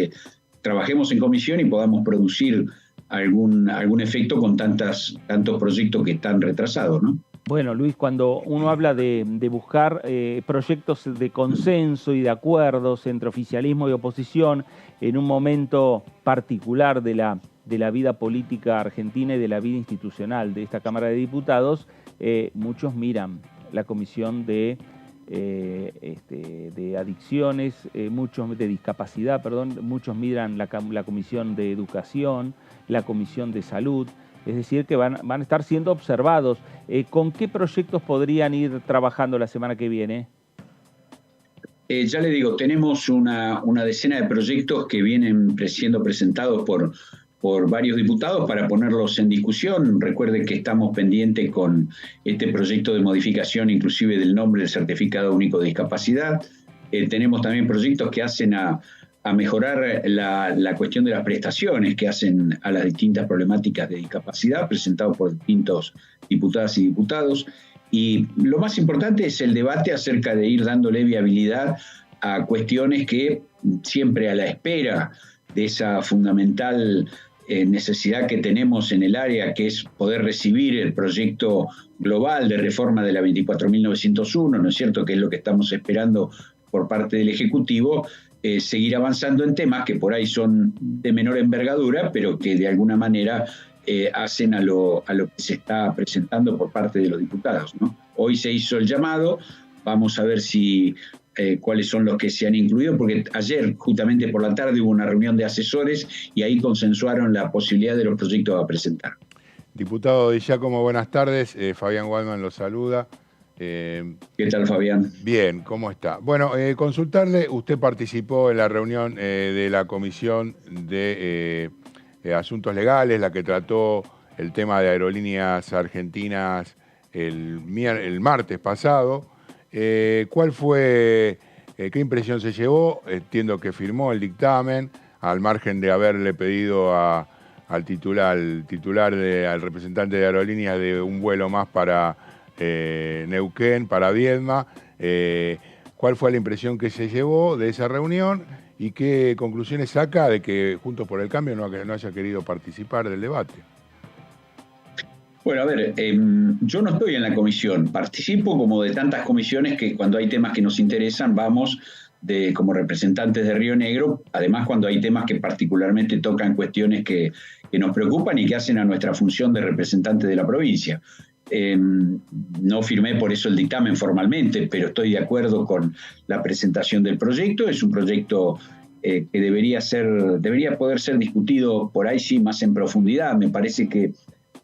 trabajemos en comisión y podamos producir algún efecto con tantos proyectos que están retrasados, ¿no? Bueno, Luis, cuando uno habla de buscar proyectos de consenso y de acuerdos entre oficialismo y oposición en un momento particular de la vida política argentina y de la vida institucional de esta Cámara de Diputados, muchos miran la Comisión de Adicciones, muchos de Discapacidad, muchos miran la Comisión de Educación, la Comisión de Salud. Es decir, que van a estar siendo observados. ¿Con qué proyectos podrían ir trabajando la semana que viene? Ya le digo, tenemos una decena de proyectos que vienen siendo presentados por varios diputados para ponerlos en discusión. Recuerde que estamos pendientes con este proyecto de modificación inclusive del nombre del Certificado Único de Discapacidad. Tenemos también proyectos que hacen a mejorar la cuestión de las prestaciones que hacen a las distintas problemáticas de discapacidad, presentados por distintos diputadas y diputados. Y lo más importante es el debate acerca de ir dándole viabilidad a cuestiones que siempre a la espera de esa fundamental necesidad que tenemos en el área, que es poder recibir el proyecto global de reforma de la 24.901, ¿no es cierto?, que es lo que estamos esperando por parte del Ejecutivo, seguir avanzando en temas que por ahí son de menor envergadura, pero que de alguna manera hacen a lo que se está presentando por parte de los diputados, ¿no? Hoy se hizo el llamado, vamos a ver cuáles son los que se han incluido, porque ayer justamente por la tarde hubo una reunión de asesores y ahí consensuaron la posibilidad de los proyectos a presentar. Diputado Di Giacomo, buenas tardes. Fabián Waldman lo saluda. ¿Qué tal, Fabián? Bien, ¿cómo está? Bueno, consultarle, usted participó en la reunión de la Comisión de Asuntos Legales, la que trató el tema de aerolíneas argentinas el martes pasado. ¿Cuál fue, qué impresión se llevó? Entiendo que firmó el dictamen, al margen de haberle pedido al representante de aerolíneas de un vuelo más para Neuquén, para Viedma. ¿Cuál fue la impresión que se llevó de esa reunión y qué conclusiones saca de que Juntos por el Cambio no haya querido participar del debate? Bueno, a ver, yo no estoy en la comisión, participo como de tantas comisiones que cuando hay temas que nos interesan vamos como representantes de Río Negro, además cuando hay temas que particularmente tocan cuestiones que nos preocupan y que hacen a nuestra función de representante de la provincia. No firmé por eso el dictamen formalmente, pero estoy de acuerdo con la presentación del proyecto. Es un proyecto que debería poder ser discutido por ahí sí más en profundidad. Me parece que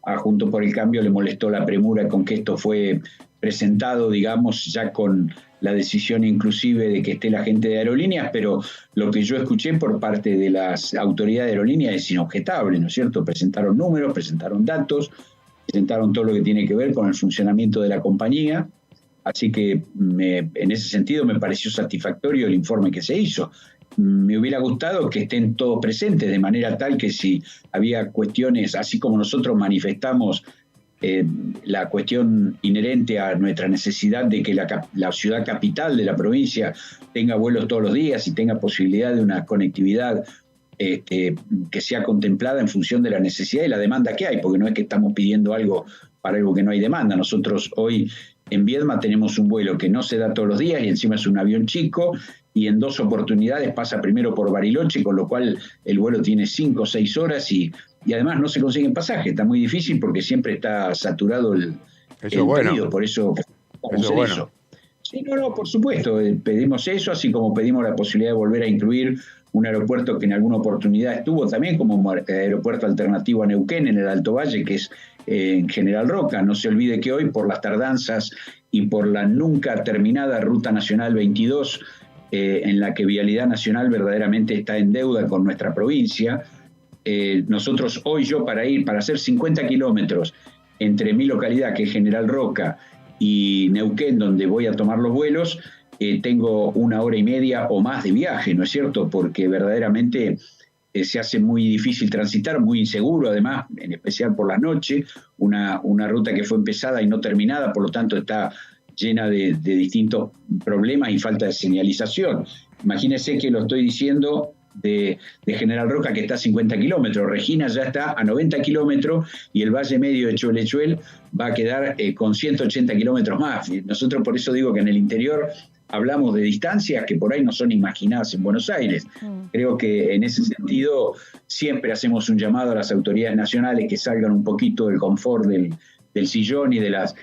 a Juntos por el Cambio le molestó la premura con que esto fue presentado, digamos, ya con la decisión inclusive de que esté la gente de aerolíneas, pero lo que yo escuché por parte de las autoridades de aerolíneas es inobjetable, ¿no es cierto? Presentaron números, presentaron datos, presentaron todo lo que tiene que ver con el funcionamiento de la compañía, así que en ese sentido me pareció satisfactorio el informe que se hizo. Me hubiera gustado que estén todos presentes, de manera tal que si había cuestiones, así como nosotros manifestamos la cuestión inherente a nuestra necesidad de que la ciudad capital de la provincia tenga vuelos todos los días y tenga posibilidad de una conectividad que sea contemplada en función de la necesidad y la demanda que hay, porque no es que estamos pidiendo algo para algo que no hay demanda. Nosotros hoy en Viedma tenemos un vuelo que no se da todos los días y encima es un avión chico y en 2 oportunidades pasa primero por Bariloche, con lo cual el vuelo tiene 5 o 6 horas y además no se consiguen pasajes. Está muy difícil porque siempre está saturado el pedido, por eso estamos en eso. Sí, no, por supuesto, pedimos eso, así como pedimos la posibilidad de volver a incluir un aeropuerto que en alguna oportunidad estuvo también como aeropuerto alternativo a Neuquén, en el Alto Valle, que es en General Roca. No se olvide que hoy, por las tardanzas y por la nunca terminada Ruta Nacional 22, en la que Vialidad Nacional verdaderamente está en deuda con nuestra provincia, nosotros hoy para hacer 50 kilómetros entre mi localidad, que es General Roca, y Neuquén, donde voy a tomar los vuelos, tengo 1 hora y media o más de viaje, ¿no es cierto? Porque verdaderamente se hace muy difícil transitar, muy inseguro además, en especial por la noche, una ruta que fue empezada y no terminada, por lo tanto está llena de distintos problemas y falta de señalización. Imagínense que lo estoy diciendo de General Roca, que está a 50 kilómetros, Regina ya está a 90 kilómetros y el Valle Medio de Cholechuel va a quedar con 180 kilómetros más. Nosotros por eso digo que en el interior hablamos de distancias que por ahí no son imaginadas en Buenos Aires. Creo que en ese sentido siempre hacemos un llamado a las autoridades nacionales que salgan un poquito del confort del sillón y de las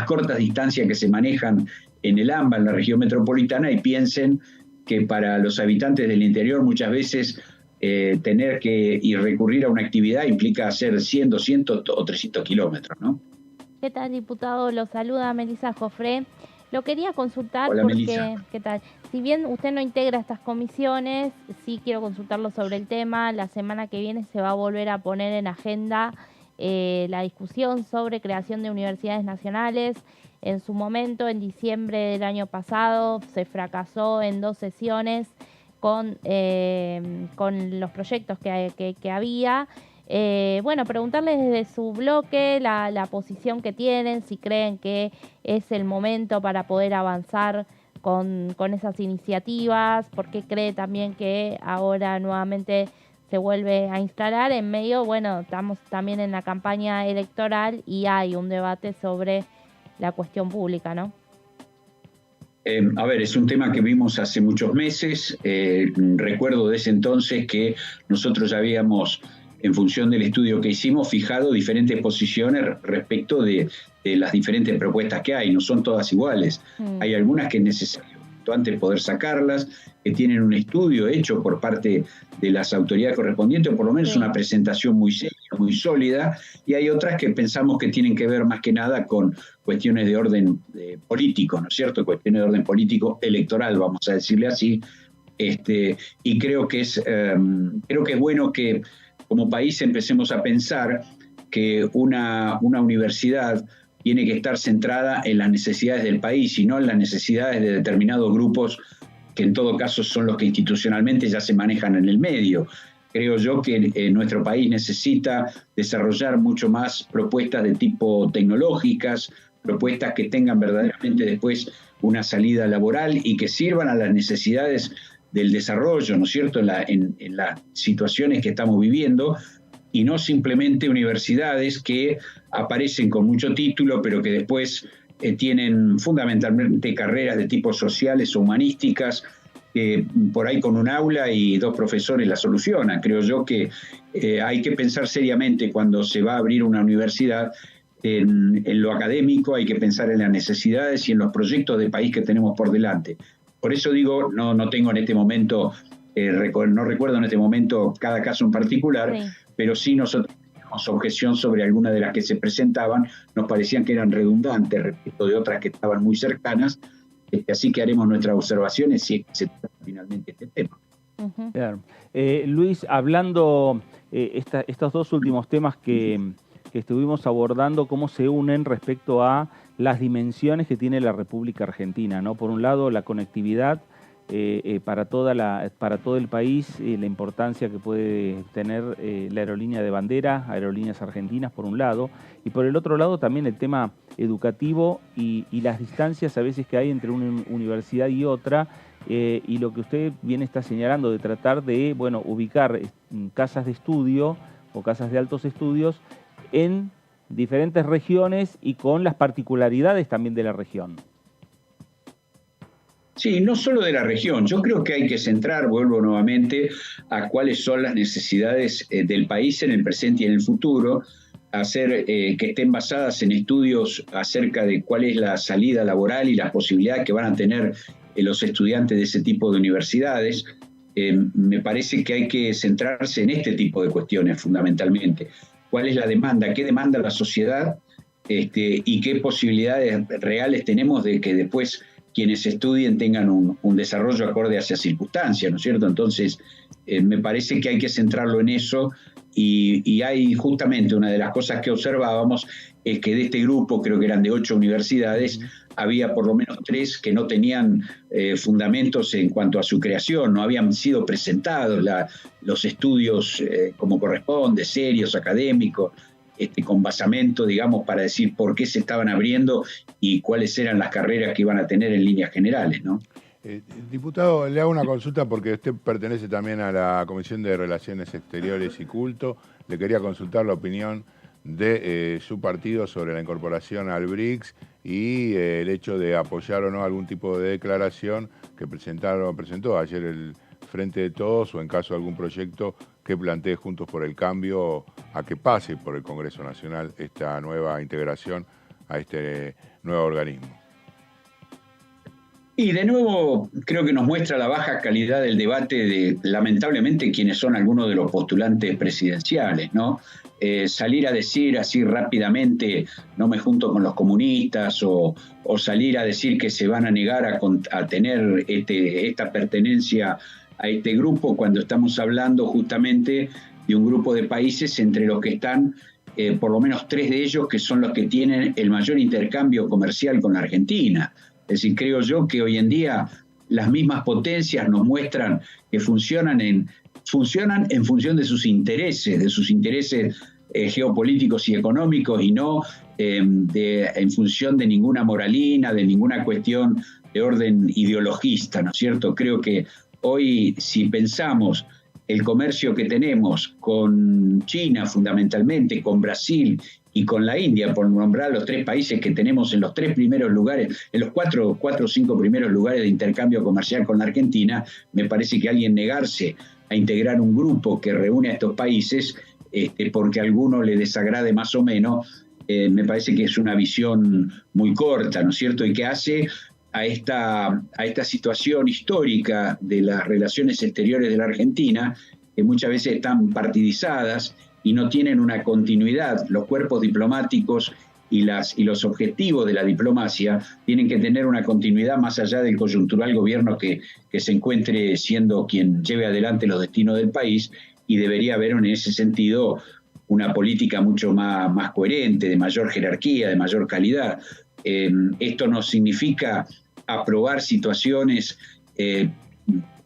cortas distancias que se manejan en el AMBA, en la región metropolitana, y piensen que para los habitantes del interior muchas veces tener que recurrir a una actividad implica hacer 100, 200 o 300 kilómetros, ¿no? ¿Qué tal, diputado? Lo saluda Melissa Jofré. Lo quería consultar. Hola, porque, Melissa. ¿qué tal? Si bien usted no integra estas comisiones, sí quiero consultarlo sobre el tema. La semana que viene se va a volver a poner en agenda la discusión sobre creación de universidades nacionales. En su momento, en diciembre del año pasado, se fracasó en 2 sesiones con los proyectos que había. Preguntarles desde su bloque la posición que tienen, si creen que es el momento para poder avanzar con esas iniciativas, porque cree también que ahora nuevamente se vuelve a instalar en medio, estamos también en la campaña electoral y hay un debate sobre la cuestión pública, ¿no? Es un tema que vimos hace muchos meses. Recuerdo de ese entonces que nosotros ya habíamos, en función del estudio que hicimos, fijado diferentes posiciones respecto de las diferentes propuestas que hay. No son todas iguales. Hay algunas que es necesario antes poder sacarlas, que tienen un estudio hecho por parte de las autoridades correspondientes, o por lo menos una presentación muy seria, muy sólida, y hay otras que pensamos que tienen que ver más que nada con cuestiones de orden político, ¿no es cierto? Cuestiones de orden político electoral, vamos a decirle así, y creo que es bueno que como país empecemos a pensar que una universidad tiene que estar centrada en las necesidades del país y no en las necesidades de determinados grupos que en todo caso son los que institucionalmente ya se manejan en el medio. Creo yo que nuestro país necesita desarrollar mucho más propuestas de tipo tecnológicas, propuestas que tengan verdaderamente después una salida laboral y que sirvan a las necesidades del desarrollo, ¿no es cierto?, en las situaciones que estamos viviendo, y no simplemente universidades que aparecen con mucho título, pero que después tienen fundamentalmente carreras de tipo sociales o humanísticas, que por ahí con un aula y 2 profesores la solucionan. Creo yo que hay que pensar seriamente cuando se va a abrir una universidad en lo académico, hay que pensar en las necesidades y en los proyectos de país que tenemos por delante. Por eso digo, no tengo en este momento, no recuerdo en este momento cada caso en particular, pero sí nosotros teníamos objeción sobre algunas de las que se presentaban, nos parecían que eran redundantes respecto de otras que estaban muy cercanas, así que haremos nuestras observaciones si se trata finalmente este tema. Claro. Luis, hablando estos 2 últimos temas que estuvimos abordando, ¿cómo se unen respecto a las dimensiones que tiene la República Argentina, ¿no? Por un lado, la conectividad para todo el país, la importancia que puede tener la aerolínea de bandera, Aerolíneas Argentinas por un lado, y por el otro lado también el tema educativo y las distancias a veces que hay entre una universidad y otra, y lo que usted bien está señalando de tratar de, bueno, ubicar casas de estudio o casas de altos estudios en diferentes regiones y con las particularidades también de la región. Sí, no solo de la región. Yo creo que hay que centrar, vuelvo nuevamente, a cuáles son las necesidades del país en el presente y en el futuro, hacer que estén basadas en estudios acerca de cuál es la salida laboral y las posibilidades que van a tener los estudiantes de ese tipo de universidades. Me parece que hay que centrarse en este tipo de cuestiones fundamentalmente. ¿Cuál es la demanda? ¿Qué demanda la sociedad? Y qué posibilidades reales tenemos de que después quienes estudien tengan un desarrollo acorde a esas circunstancias, ¿no es cierto? Entonces, me parece que hay que centrarlo en eso y hay justamente una de las cosas que observábamos es que de este grupo, creo que eran de 8 universidades, había por lo menos 3 que no tenían fundamentos en cuanto a su creación, no habían sido presentados los estudios como corresponde, serios, académicos, con basamento, digamos, para decir por qué se estaban abriendo y cuáles eran las carreras que iban a tener en líneas generales, ¿no? Diputado, le hago una consulta porque usted pertenece también a la Comisión de Relaciones Exteriores y Culto. Le quería consultar la opinión de su partido sobre la incorporación al BRICS y el hecho de apoyar o no algún tipo de declaración que presentó ayer el Frente de Todos o en caso de algún proyecto que plantee Juntos por el Cambio a que pase por el Congreso Nacional esta nueva integración a este nuevo organismo. Y de nuevo creo que nos muestra la baja calidad del debate de, lamentablemente, quienes son algunos de los postulantes presidenciales, ¿no? Salir a decir así rápidamente, no me junto con los comunistas, o salir a decir que se van a negar a tener esta pertenencia a este grupo, cuando estamos hablando justamente de un grupo de países entre los que están por lo menos 3 de ellos que son los que tienen el mayor intercambio comercial con la Argentina. Es decir, creo yo que hoy en día las mismas potencias nos muestran que funcionan en función de sus intereses geopolíticos y económicos, y no en función de ninguna moralina, de ninguna cuestión de orden ideologista, ¿no es cierto? Creo que hoy, si pensamos el comercio que tenemos con China fundamentalmente, con Brasil y con la India, por nombrar los 3 países que tenemos en los 3 primeros lugares, en los 4 o 5 primeros lugares de intercambio comercial con la Argentina, me parece que alguien negarse a integrar un grupo que reúne a estos países, porque a alguno le desagrade más o menos, me parece que es una visión muy corta, ¿no es cierto? Y que hace a esta situación histórica de las relaciones exteriores de la Argentina, que muchas veces están partidizadas y no tienen una continuidad. Los cuerpos diplomáticos y los objetivos de la diplomacia tienen que tener una continuidad más allá del coyuntural gobierno que se encuentre siendo quien lleve adelante los destinos del país, y debería haber en ese sentido una política mucho más coherente, de mayor jerarquía, de mayor calidad. Esto no significa aprobar situaciones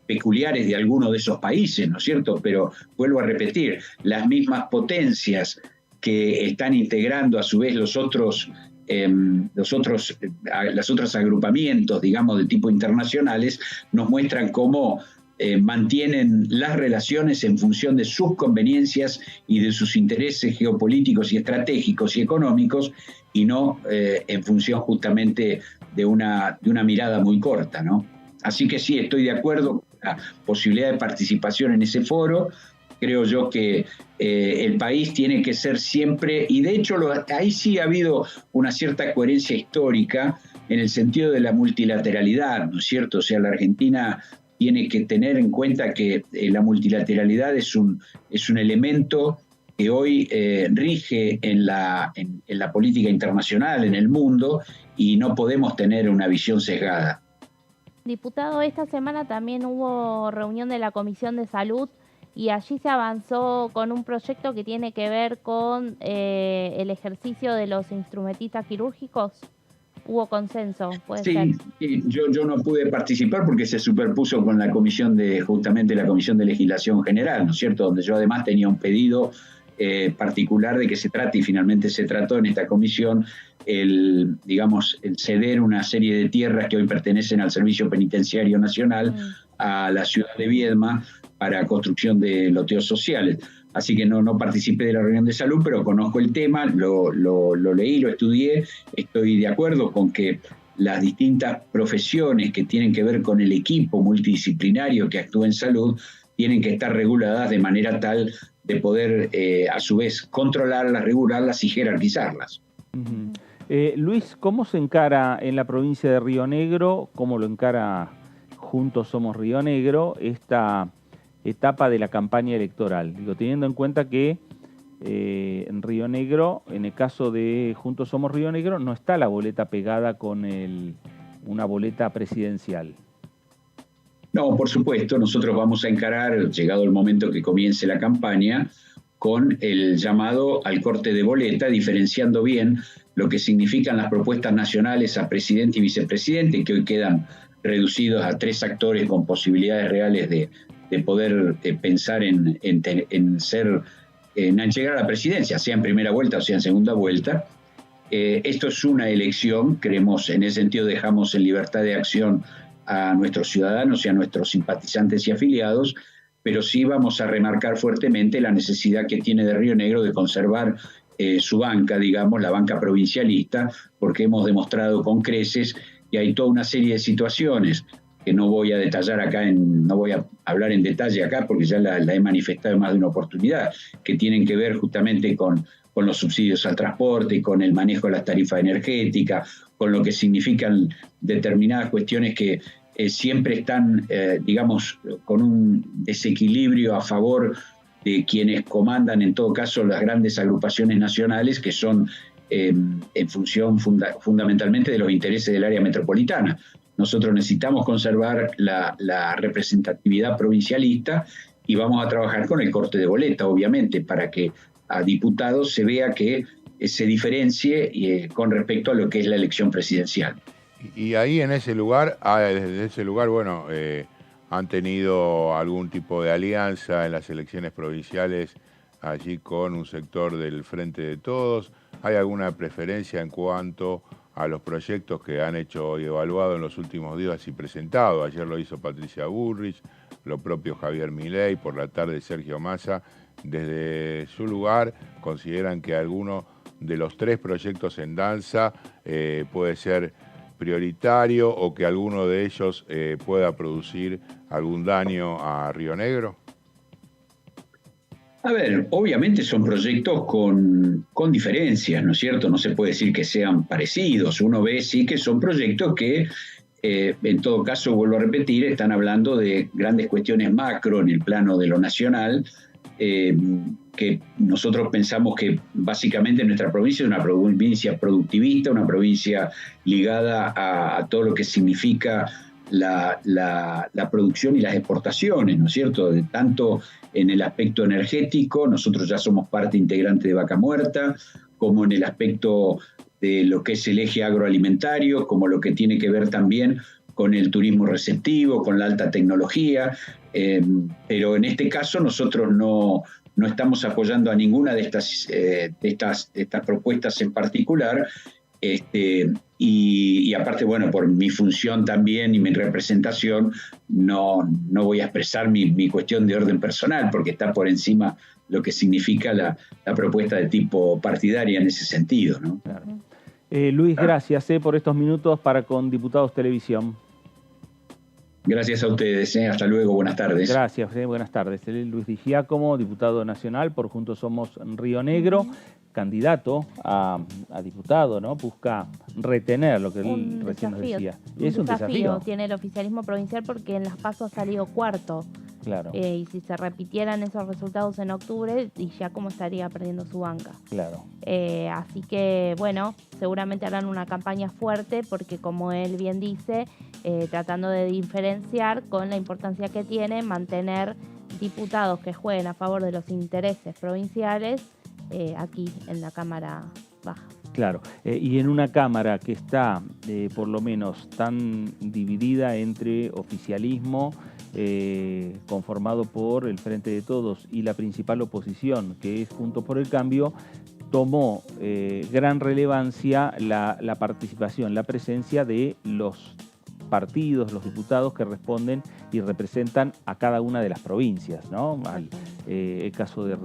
peculiares de alguno de esos países, ¿no es cierto? Pero vuelvo a repetir, las mismas potencias que están integrando a su vez los otros agrupamientos, digamos, de tipo internacionales, nos muestran cómo mantienen las relaciones en función de sus conveniencias y de sus intereses geopolíticos y estratégicos y económicos, y no en función justamente de una mirada muy corta, ¿no? Así que sí, estoy de acuerdo con la posibilidad de participación en ese foro. Creo yo que el país tiene que ser siempre, y de hecho ahí sí ha habido una cierta coherencia histórica en el sentido de la multilateralidad, ¿no es cierto? O sea, la Argentina tiene que tener en cuenta que la multilateralidad es un elemento que hoy rige en la política internacional, en el mundo, y no podemos tener una visión sesgada. Diputado, esta semana también hubo reunión de la Comisión de Salud y allí se avanzó con un proyecto que tiene que ver con el ejercicio de los instrumentistas quirúrgicos. hubo consenso, puede Sí, ser. sí, yo no pude participar porque se superpuso con la justamente la Comisión de Legislación General, ¿no es cierto? Donde yo además tenía un pedido particular de que se trate, y finalmente se trató en esta comisión, el ceder una serie de tierras que hoy pertenecen al Servicio Penitenciario Nacional a la ciudad de Viedma para construcción de loteos sociales. Así que no participé de la reunión de salud, pero conozco el tema, lo leí, lo estudié, estoy de acuerdo con que las distintas profesiones que tienen que ver con el equipo multidisciplinario que actúa en salud tienen que estar reguladas de manera tal de poder, a su vez, controlarlas, regularlas y jerarquizarlas. Luis, ¿cómo se encara en la provincia de Río Negro, cómo lo encara Juntos Somos Río Negro, esta etapa de la campaña electoral? Digo, teniendo en cuenta que en Río Negro, en el caso de Juntos Somos Río Negro, no está la boleta pegada con una boleta presidencial. No, por supuesto, nosotros vamos a encarar, llegado el momento que comience la campaña, con el llamado al corte de boleta, diferenciando bien lo que significan las propuestas nacionales a presidente y vicepresidente, que hoy quedan reducidos a 3 actores con posibilidades reales de poder pensar en llegar a la presidencia, sea en primera vuelta o sea en segunda vuelta. Esto es una elección, creemos, en ese sentido dejamos en libertad de acción a nuestros ciudadanos y a nuestros simpatizantes y afiliados, pero sí vamos a remarcar fuertemente la necesidad que tiene de Río Negro de conservar su banca, digamos, la banca provincialista, porque hemos demostrado con creces que hay toda una serie de situaciones que no voy a detallar acá, no voy a hablar en detalle acá porque ya la he manifestado en más de una oportunidad, que tienen que ver justamente con los subsidios al transporte, con el manejo de las tarifas energéticas, con lo que significan determinadas cuestiones que siempre están, con un desequilibrio a favor de quienes comandan, en todo caso, las grandes agrupaciones nacionales, que son en función fundamentalmente de los intereses del área metropolitana. Nosotros necesitamos conservar la representatividad provincialista y vamos a trabajar con el corte de boleta, obviamente, para que a diputados se vea que se diferencie con respecto a lo que es la elección presidencial. Y ahí en ese lugar, desde ese lugar, bueno, han tenido algún tipo de alianza en las elecciones provinciales allí con un sector del Frente de Todos. ¿Hay alguna preferencia en cuanto a los proyectos que han hecho y evaluado en los últimos días y presentado? Ayer lo hizo Patricia Bullrich, lo propio Javier Milei, por la tarde Sergio Massa. Desde su lugar, ¿consideran que alguno de los 3 proyectos en danza puede ser prioritario o que alguno de ellos pueda producir algún daño a Río Negro? A ver, obviamente son proyectos con diferencias, ¿no es cierto? No se puede decir que sean parecidos. Uno ve sí que son proyectos que, en todo caso, vuelvo a repetir, están hablando de grandes cuestiones macro en el plano de lo nacional, que nosotros pensamos que básicamente nuestra provincia es una provincia productivista, una provincia ligada a todo lo que significa la producción y las exportaciones, ¿no es cierto? Tanto en el aspecto energético, nosotros ya somos parte integrante de Vaca Muerta, como en el aspecto de lo que es el eje agroalimentario, como lo que tiene que ver también con el turismo receptivo, con la alta tecnología, pero en este caso nosotros no estamos apoyando a ninguna de estas propuestas en particular, y aparte, bueno, por mi función también y mi representación, no voy a expresar mi cuestión de orden personal, porque está por encima lo que significa la propuesta de tipo partidaria en ese sentido, ¿no? Claro. Luis, gracias por estos minutos para con Diputados Televisión. Gracias a ustedes, hasta luego, buenas tardes. Gracias, buenas tardes. Luis Di Giacomo, diputado nacional por Juntos Somos Río Negro, candidato a diputado, ¿no? Busca retener lo que él recién nos decía. Y es un desafío tiene el oficialismo provincial porque en las PASO ha salido cuarto. Claro. Y si se repitieran esos resultados en octubre, Di Giacomo estaría perdiendo su banca. Claro. Así que, bueno, seguramente harán una campaña fuerte porque, como él bien dice, tratando de diferenciar con la importancia que tiene mantener diputados que jueguen a favor de los intereses provinciales aquí en la Cámara Baja. Claro, y en una Cámara que está por lo menos tan dividida entre oficialismo, conformado por el Frente de Todos, y la principal oposición, que es Juntos por el Cambio, tomó gran relevancia la participación, la presencia de los partidos, los diputados que responden y representan a cada una de las provincias, ¿no? El caso de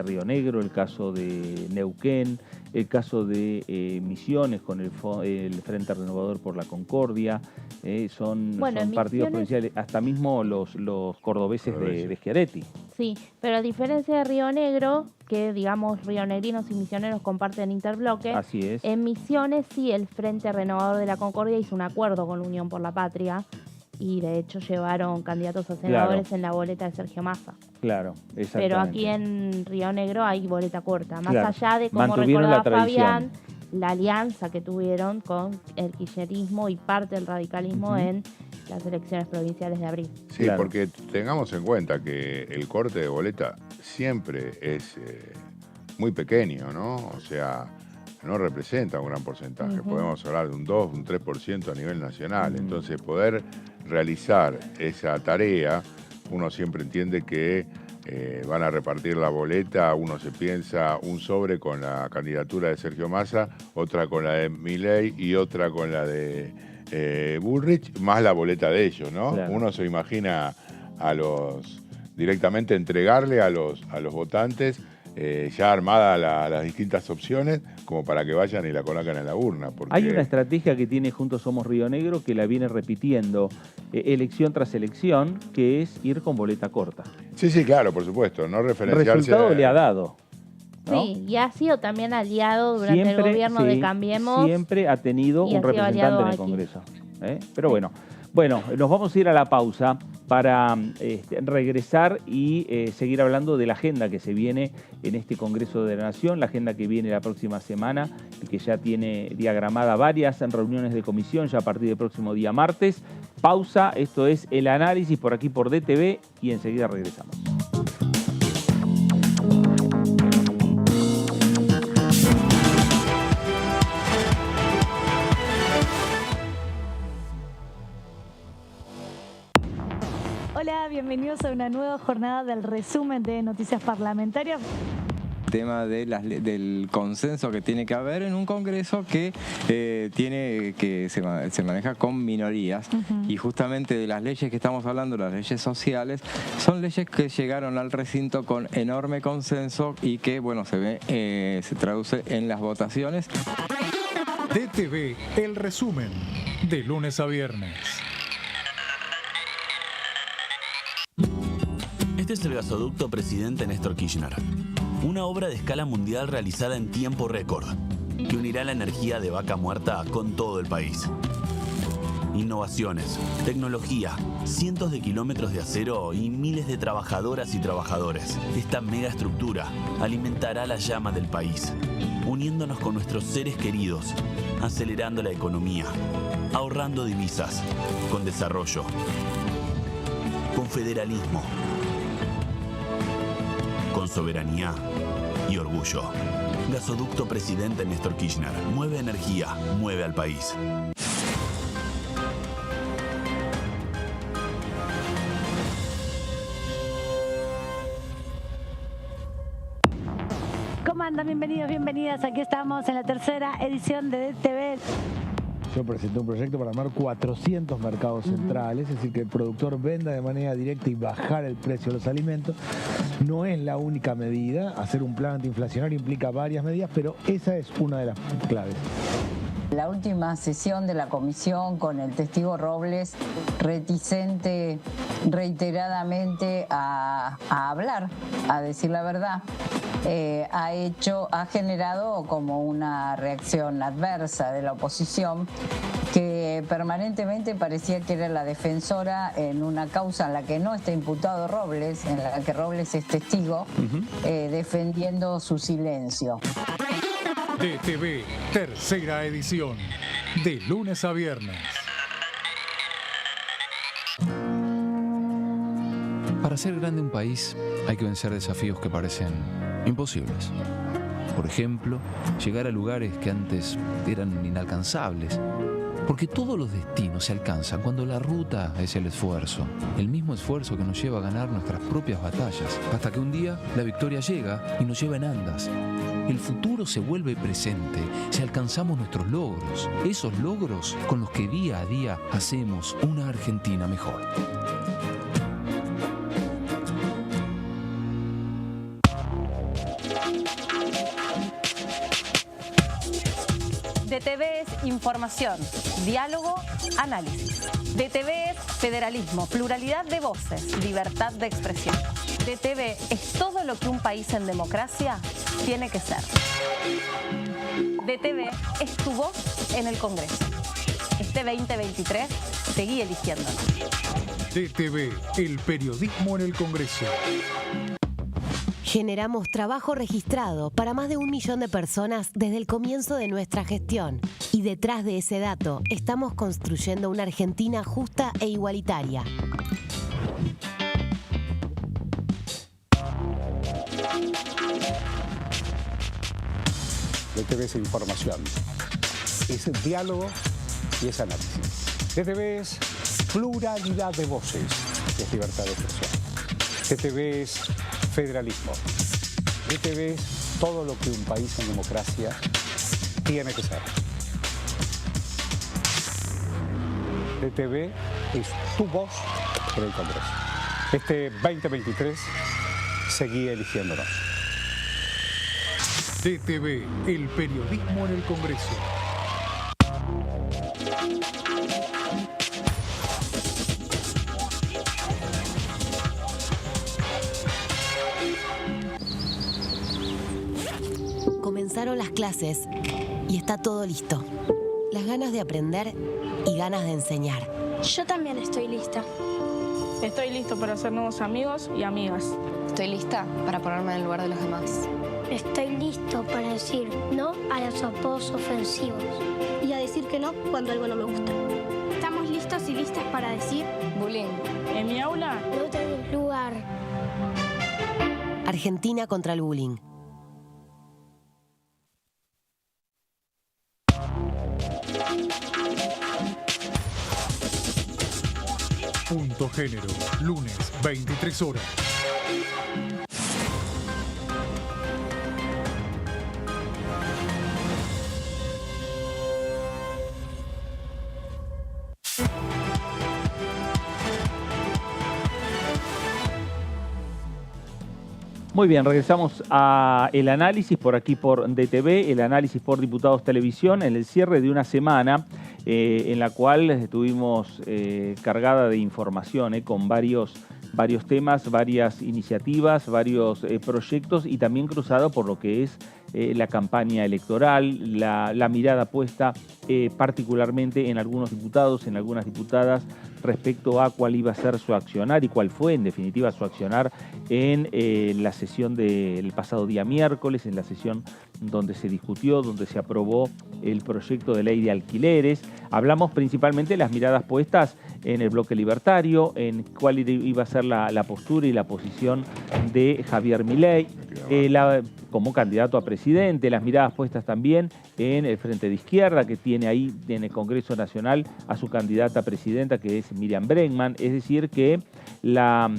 Río Negro, el caso de Neuquén, el caso de Misiones con el Frente Renovador por la Concordia, son partidos provinciales, hasta mismo los cordobeses de Schiaretti. Sí, pero a diferencia de Río Negro, que digamos rionegrinos y misioneros comparten interbloque, así es. En Misiones sí el Frente Renovador de la Concordia hizo un acuerdo con la Unión por la Patria, y de hecho llevaron candidatos a senadores en la boleta de Sergio Massa. Claro, exactamente. Pero aquí en Río Negro hay boleta corta. Más allá de, como mantuvieron recordaba Fabián, la alianza que tuvieron con el kirchnerismo y parte del radicalismo en las elecciones provinciales de abril. Sí, porque tengamos en cuenta que el corte de boleta siempre es muy pequeño, ¿no? O sea, no representa un gran porcentaje. Podemos hablar de un 2, un 3% a nivel nacional. Entonces, poder realizar esa tarea, uno siempre entiende que van a repartir la boleta, uno se piensa un sobre con la candidatura de Sergio Massa, otra con la de Milei y otra con la de Bullrich, más la boleta de ellos, ¿no? Claro. Uno se imagina directamente entregarle a los votantes ya armada las distintas opciones como para que vayan y la coloquen en la urna. Porque hay una estrategia que tiene Juntos Somos Río Negro que la viene repitiendo elección tras elección, que es ir con boleta corta. Sí, sí, claro, por supuesto, no referenciarse. El resultado le ha dado, ¿no? Sí, y ha sido también aliado durante el gobierno de Cambiemos. Siempre ha tenido un representante en el Congreso. Pero bueno, nos vamos a ir a la pausa para regresar y seguir hablando de la agenda que se viene en este Congreso de la Nación, la agenda que viene la próxima semana y que ya tiene diagramada varias reuniones de comisión ya a partir del próximo día martes. Pausa, esto es El Análisis por aquí por DTV y enseguida regresamos. Hola, bienvenidos a una nueva jornada del resumen de noticias parlamentarias. Tema del consenso que tiene que haber en un Congreso que se maneja con minorías. Y justamente de las leyes que estamos hablando, las leyes sociales, son leyes que llegaron al recinto con enorme consenso y que, bueno, se traduce en las votaciones. DTV, el resumen, de lunes a viernes. Este es el gasoducto Presidente Néstor Kirchner, una obra de escala mundial realizada en tiempo récord, que unirá la energía de Vaca Muerta con todo el país. Innovaciones, tecnología, cientos de kilómetros de acero y miles de trabajadoras y trabajadores. Esta megaestructura alimentará la llama del país, uniéndonos con nuestros seres queridos, acelerando la economía, ahorrando divisas, con desarrollo, con federalismo, con soberanía y orgullo. Gasoducto Presidente Néstor Kirchner. Mueve energía, mueve al país. ¿Cómo andan? Bienvenidos, bienvenidas. Aquí estamos en la tercera edición de DTV. Yo presenté un proyecto para armar 400 mercados centrales, es decir, que el productor venda de manera directa y bajar el precio de los alimentos. No es la única medida, hacer un plan antiinflacionario implica varias medidas, pero esa es una de las claves. La última sesión de la comisión con el testigo Robles, reticente reiteradamente a hablar, a decir la verdad, ha generado como una reacción adversa de la oposición que permanentemente parecía que era la defensora en una causa en la que no está imputado Robles, en la que Robles es testigo, defendiendo su silencio. DTV, tercera edición, de lunes a viernes. Para ser grande un país hay que vencer desafíos que parecen imposibles. Por ejemplo, llegar a lugares que antes eran inalcanzables. Porque todos los destinos se alcanzan cuando la ruta es el esfuerzo. El mismo esfuerzo que nos lleva a ganar nuestras propias batallas. Hasta que un día la victoria llega y nos lleva en andas. El futuro se vuelve presente si alcanzamos nuestros logros. Esos logros con los que día a día hacemos una Argentina mejor. DTV es información, diálogo, análisis. DTV es federalismo, pluralidad de voces, libertad de expresión. DTV es todo lo que un país en democracia tiene que ser. DTV es tu voz en el Congreso. Este 2023 seguí eligiéndonos. DTV, el periodismo en el Congreso. Generamos trabajo registrado para más de 1 millón de personas desde el comienzo de nuestra gestión. Y detrás de ese dato, estamos construyendo una Argentina justa e igualitaria. DTV es información, es diálogo y es análisis. DTV es pluralidad de voces, es libertad de expresión. DTV es federalismo. DTV es todo lo que un país en democracia tiene que ser. DTV es tu voz en el Congreso. Este 2023 seguí eligiéndonos. DTV, el periodismo en el Congreso. Comenzaron las clases y está todo listo. Las ganas de aprender y ganas de enseñar. Yo también estoy lista. Estoy listo para hacer nuevos amigos y amigas. Estoy lista para ponerme en el lugar de los demás. Estoy listo para decir no a los apodos ofensivos y a decir que no cuando algo no me gusta. Estamos listos y listas para decir bullying. En mi aula no tenés lugar. Argentina contra el bullying. Punto Género, lunes, 23 horas. Muy bien, regresamos a el análisis por aquí por DTV, el análisis por Diputados Televisión, en el cierre de una semana en la cual estuvimos cargada de información con varios temas, varias iniciativas, varios proyectos y también cruzado por lo que es la campaña electoral, la mirada puesta particularmente en algunos diputados, en algunas diputadas, respecto a cuál iba a ser su accionar y cuál fue en definitiva su accionar en la sesión del pasado día miércoles, en la sesión donde se discutió, donde se aprobó el proyecto de ley de alquileres. Hablamos principalmente de las miradas puestas en el bloque libertario, en cuál iba a ser la postura y la posición de Javier Milei como candidato a presidente, las miradas puestas también en el Frente de Izquierda, que tiene ahí en el Congreso Nacional a su candidata a presidenta, que es Miriam Bregman. Es decir, que la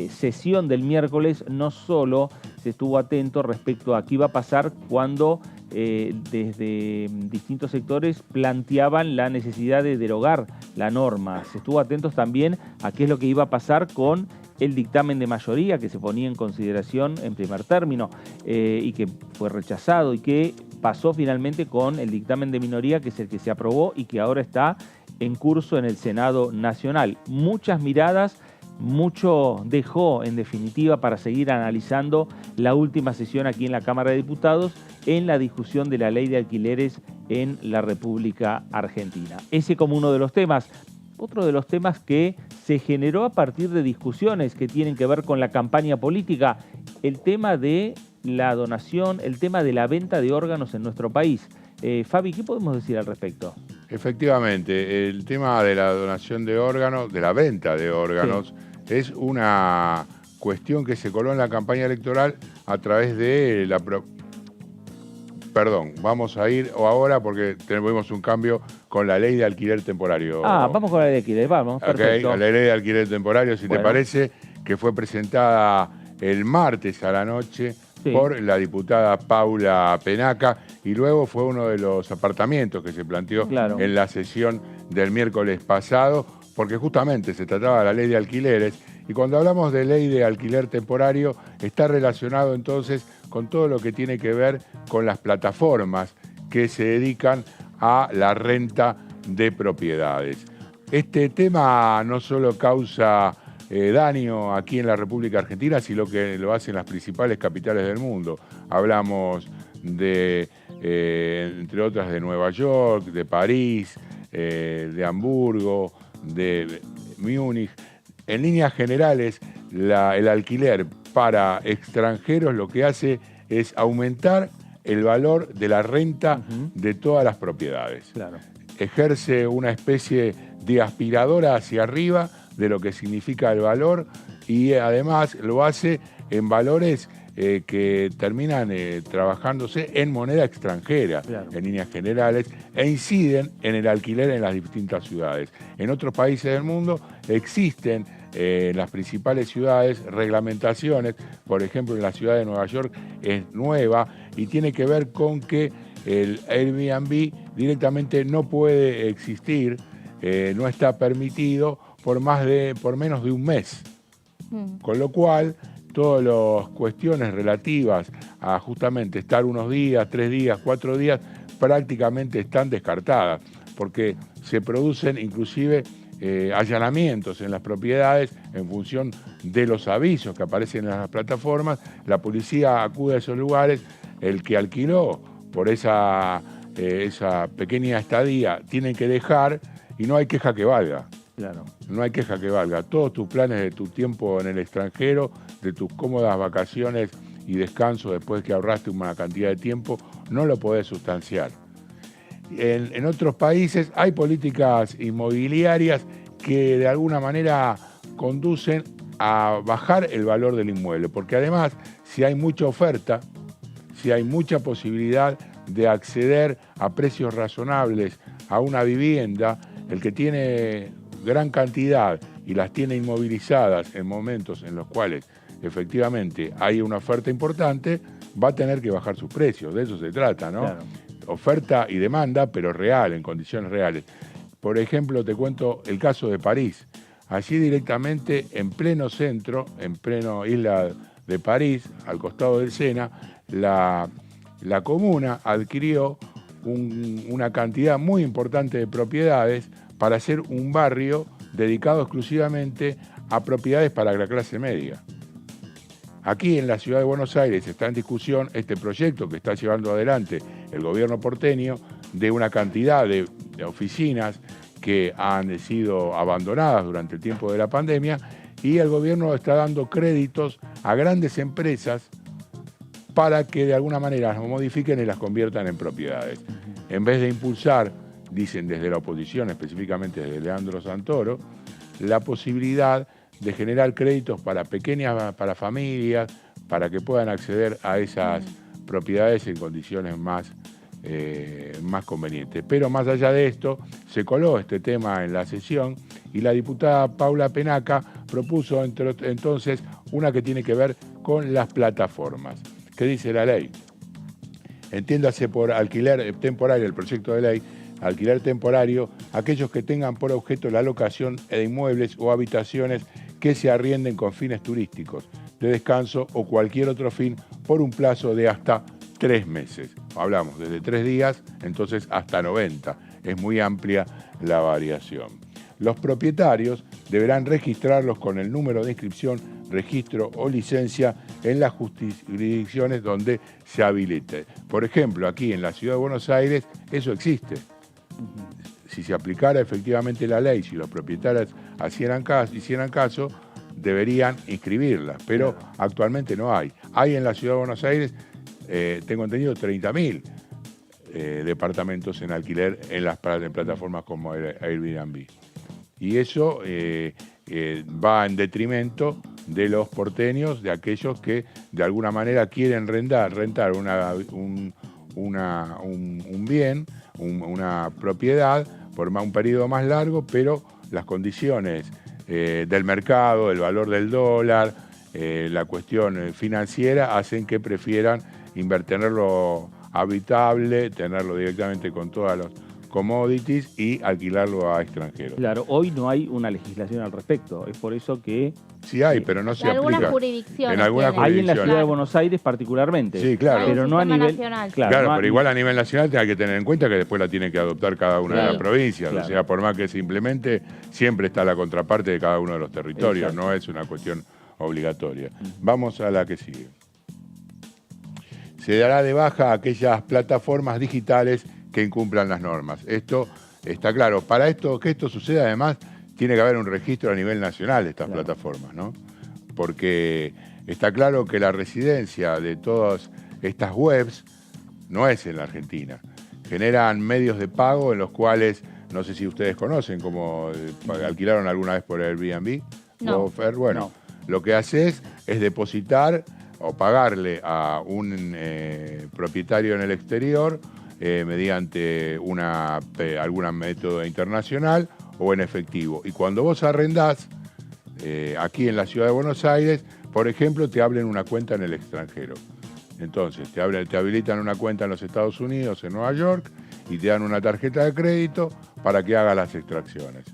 sesión del miércoles no solo se estuvo atento respecto a qué iba a pasar cuando desde distintos sectores planteaban la necesidad de derogar la norma. Se estuvo atentos también a qué es lo que iba a pasar con el dictamen de mayoría que se ponía en consideración en primer término y que fue rechazado y que pasó finalmente con el dictamen de minoría, que es el que se aprobó y que ahora está en curso en el Senado Nacional. Muchas miradas, mucho dejó en definitiva para seguir analizando la última sesión aquí en la Cámara de Diputados en la discusión de la ley de alquileres en la República Argentina. Ese como uno de los temas. Otro de los temas que se generó a partir de discusiones que tienen que ver con la campaña política, el tema de la donación, el tema de la venta de órganos en nuestro país. Fabi, ¿qué podemos decir al respecto? Efectivamente, el tema de la donación de órganos, de la venta de órganos, sí, es una cuestión que se coló en la campaña electoral a través de perdón, vamos a ir ahora porque tenemos un cambio con la ley de alquiler temporario. Vamos con la ley de alquiler, vamos, perfecto. La ley de alquiler temporario, si te parece, que fue presentada el martes a la noche por la diputada Paula Penaca y luego fue uno de los apartamentos que se planteó en la sesión del miércoles pasado, porque justamente se trataba de la ley de alquileres y cuando hablamos de ley de alquiler temporario está relacionado entonces con todo lo que tiene que ver con las plataformas que se dedican a la renta de propiedades. Este tema no solo causa daño aquí en la República Argentina, sino que lo hacen las principales capitales del mundo. Hablamos de, entre otras, de Nueva York, de París, de Hamburgo, de Múnich. En líneas generales, el alquiler para extranjeros lo que hace es aumentar el valor de la renta de todas las propiedades. Ejerce una especie de aspiradora hacia arriba de lo que significa el valor y además lo hace en valores que terminan trabajándose en moneda extranjera, en líneas generales, e inciden en el alquiler en las distintas ciudades. En otros países del mundo existen en las principales ciudades reglamentaciones, por ejemplo en la ciudad de Nueva York es nueva y tiene que ver con que el Airbnb directamente no puede existir, no está permitido por menos de un mes. Con lo cual, todas las cuestiones relativas a justamente estar unos días, 3 días, 4 días, prácticamente están descartadas, porque se producen inclusive allanamientos en las propiedades en función de los avisos que aparecen en las plataformas. La policía acude a esos lugares, el que alquiló por esa pequeña estadía tiene que dejar y no hay queja que valga. No hay queja que valga. Todos tus planes de tu tiempo en el extranjero, de tus cómodas vacaciones y descanso después que ahorraste una cantidad de tiempo, no lo podés sustanciar. En otros países hay políticas inmobiliarias que de alguna manera conducen a bajar el valor del inmueble, porque además, si hay mucha oferta, si hay mucha posibilidad de acceder a precios razonables a una vivienda, el que tiene gran cantidad y las tiene inmovilizadas en momentos en los cuales efectivamente hay una oferta importante, va a tener que bajar sus precios. De eso se trata, ¿no? Oferta y demanda, pero real, en condiciones reales. Por ejemplo, te cuento el caso de París. Allí directamente, en pleno centro, en pleno isla de París, al costado del Sena, la comuna adquirió una cantidad muy importante de propiedades para hacer un barrio dedicado exclusivamente a propiedades para la clase media. Aquí en la ciudad de Buenos Aires está en discusión este proyecto que está llevando adelante el gobierno porteño de una cantidad de oficinas que han sido abandonadas durante el tiempo de la pandemia y el gobierno está dando créditos a grandes empresas para que de alguna manera las modifiquen y las conviertan en propiedades. En vez de impulsar, dicen desde la oposición, específicamente desde Leandro Santoro, la posibilidad de generar créditos para para familias, para que puedan acceder a esas propiedades en condiciones más convenientes. Pero más allá de esto, se coló este tema en la sesión y la diputada Paula Penaca propuso entonces una que tiene que ver con las plataformas. ¿Qué dice la ley? Entiéndase por alquiler temporario, el proyecto de ley, alquiler temporario, aquellos que tengan por objeto la locación de inmuebles o habitaciones que se arrienden con fines turísticos, de descanso o cualquier otro fin por un plazo de hasta 3 meses. Hablamos desde 3 días, entonces hasta 90. Es muy amplia la variación. Los propietarios deberán registrarlos con el número de inscripción, registro o licencia en las jurisdicciones donde se habilite. Por ejemplo, aquí en la Ciudad de Buenos Aires eso existe. Si se aplicara efectivamente la ley, si los propietarios hicieran caso, deberían inscribirlas, pero actualmente no hay. Hay en la Ciudad de Buenos Aires, tengo entendido, 30.000 departamentos en alquiler en plataformas como Airbnb. Y eso va en detrimento de los porteños, de aquellos que de alguna manera quieren rentar un bien, una propiedad por un periodo más largo, pero las condiciones del mercado, el valor del dólar, la cuestión financiera hacen que prefieran tenerlo habitable, tenerlo directamente con todas las commodities y alquilarlo a extranjeros. Claro, hoy no hay una legislación al respecto, es por eso que... Sí hay, pero no se aplica. Algunas jurisdicciones. En algunas Hay en la jurisdicciones. ciudad de Buenos Aires particularmente. Sí, claro. Pero no a nivel nacional. Claro, no pero igual a nivel nacional hay que tener en cuenta que después la tiene que adoptar cada una de las provincias. Claro. O sea, por más que se implemente, siempre está la contraparte de cada uno de los territorios. Exacto. No es una cuestión obligatoria. Vamos a la que sigue. Se dará de baja a aquellas plataformas digitales que incumplan las normas. Esto está claro. Para esto, que esto suceda, además, tiene que haber un registro a nivel nacional de estas plataformas, ¿no? Porque está claro que la residencia de todas estas webs no es en la Argentina. Generan medios de pago en los cuales, no sé si ustedes conocen, como alquilaron alguna vez por Airbnb. No. Bueno, lo que haces es depositar o pagarle a un propietario en el exterior mediante algún método internacional o en efectivo. Y cuando vos arrendás, aquí en la ciudad de Buenos Aires, por ejemplo, te abren una cuenta en el extranjero. Entonces, te habilitan una cuenta en los Estados Unidos, en Nueva York, y te dan una tarjeta de crédito para que hagas las extracciones.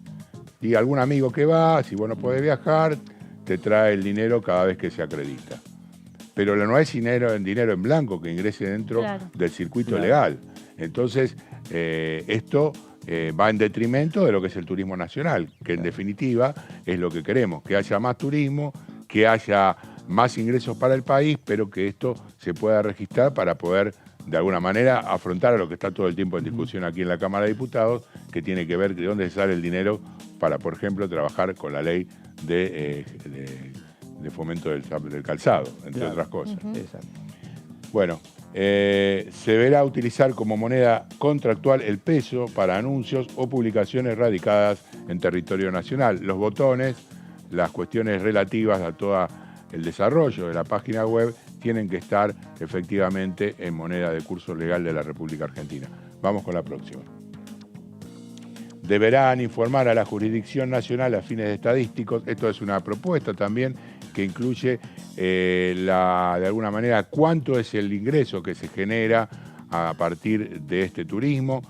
Y algún amigo que va, si vos no podés viajar, te trae el dinero cada vez que se acredita. Pero no es dinero en blanco que ingrese dentro del circuito legal. Entonces, esto va en detrimento de lo que es el turismo nacional, que en definitiva es lo que queremos, que haya más turismo, que haya más ingresos para el país, pero que esto se pueda registrar para poder, de alguna manera, afrontar a lo que está todo el tiempo en discusión aquí en la Cámara de Diputados, que tiene que ver de dónde sale el dinero para, por ejemplo, trabajar con la ley de fomento del calzado, entre otras cosas. Exacto. Bueno, se deberá utilizar como moneda contractual el peso para anuncios o publicaciones radicadas en territorio nacional. Los botones, las cuestiones relativas a todo el desarrollo de la página web tienen que estar efectivamente en moneda de curso legal de la República Argentina. Vamos con la próxima. Deberán informar a la jurisdicción nacional a fines estadísticos. Esto es una propuesta también que incluye de alguna manera cuánto es el ingreso que se genera a partir de este turismo.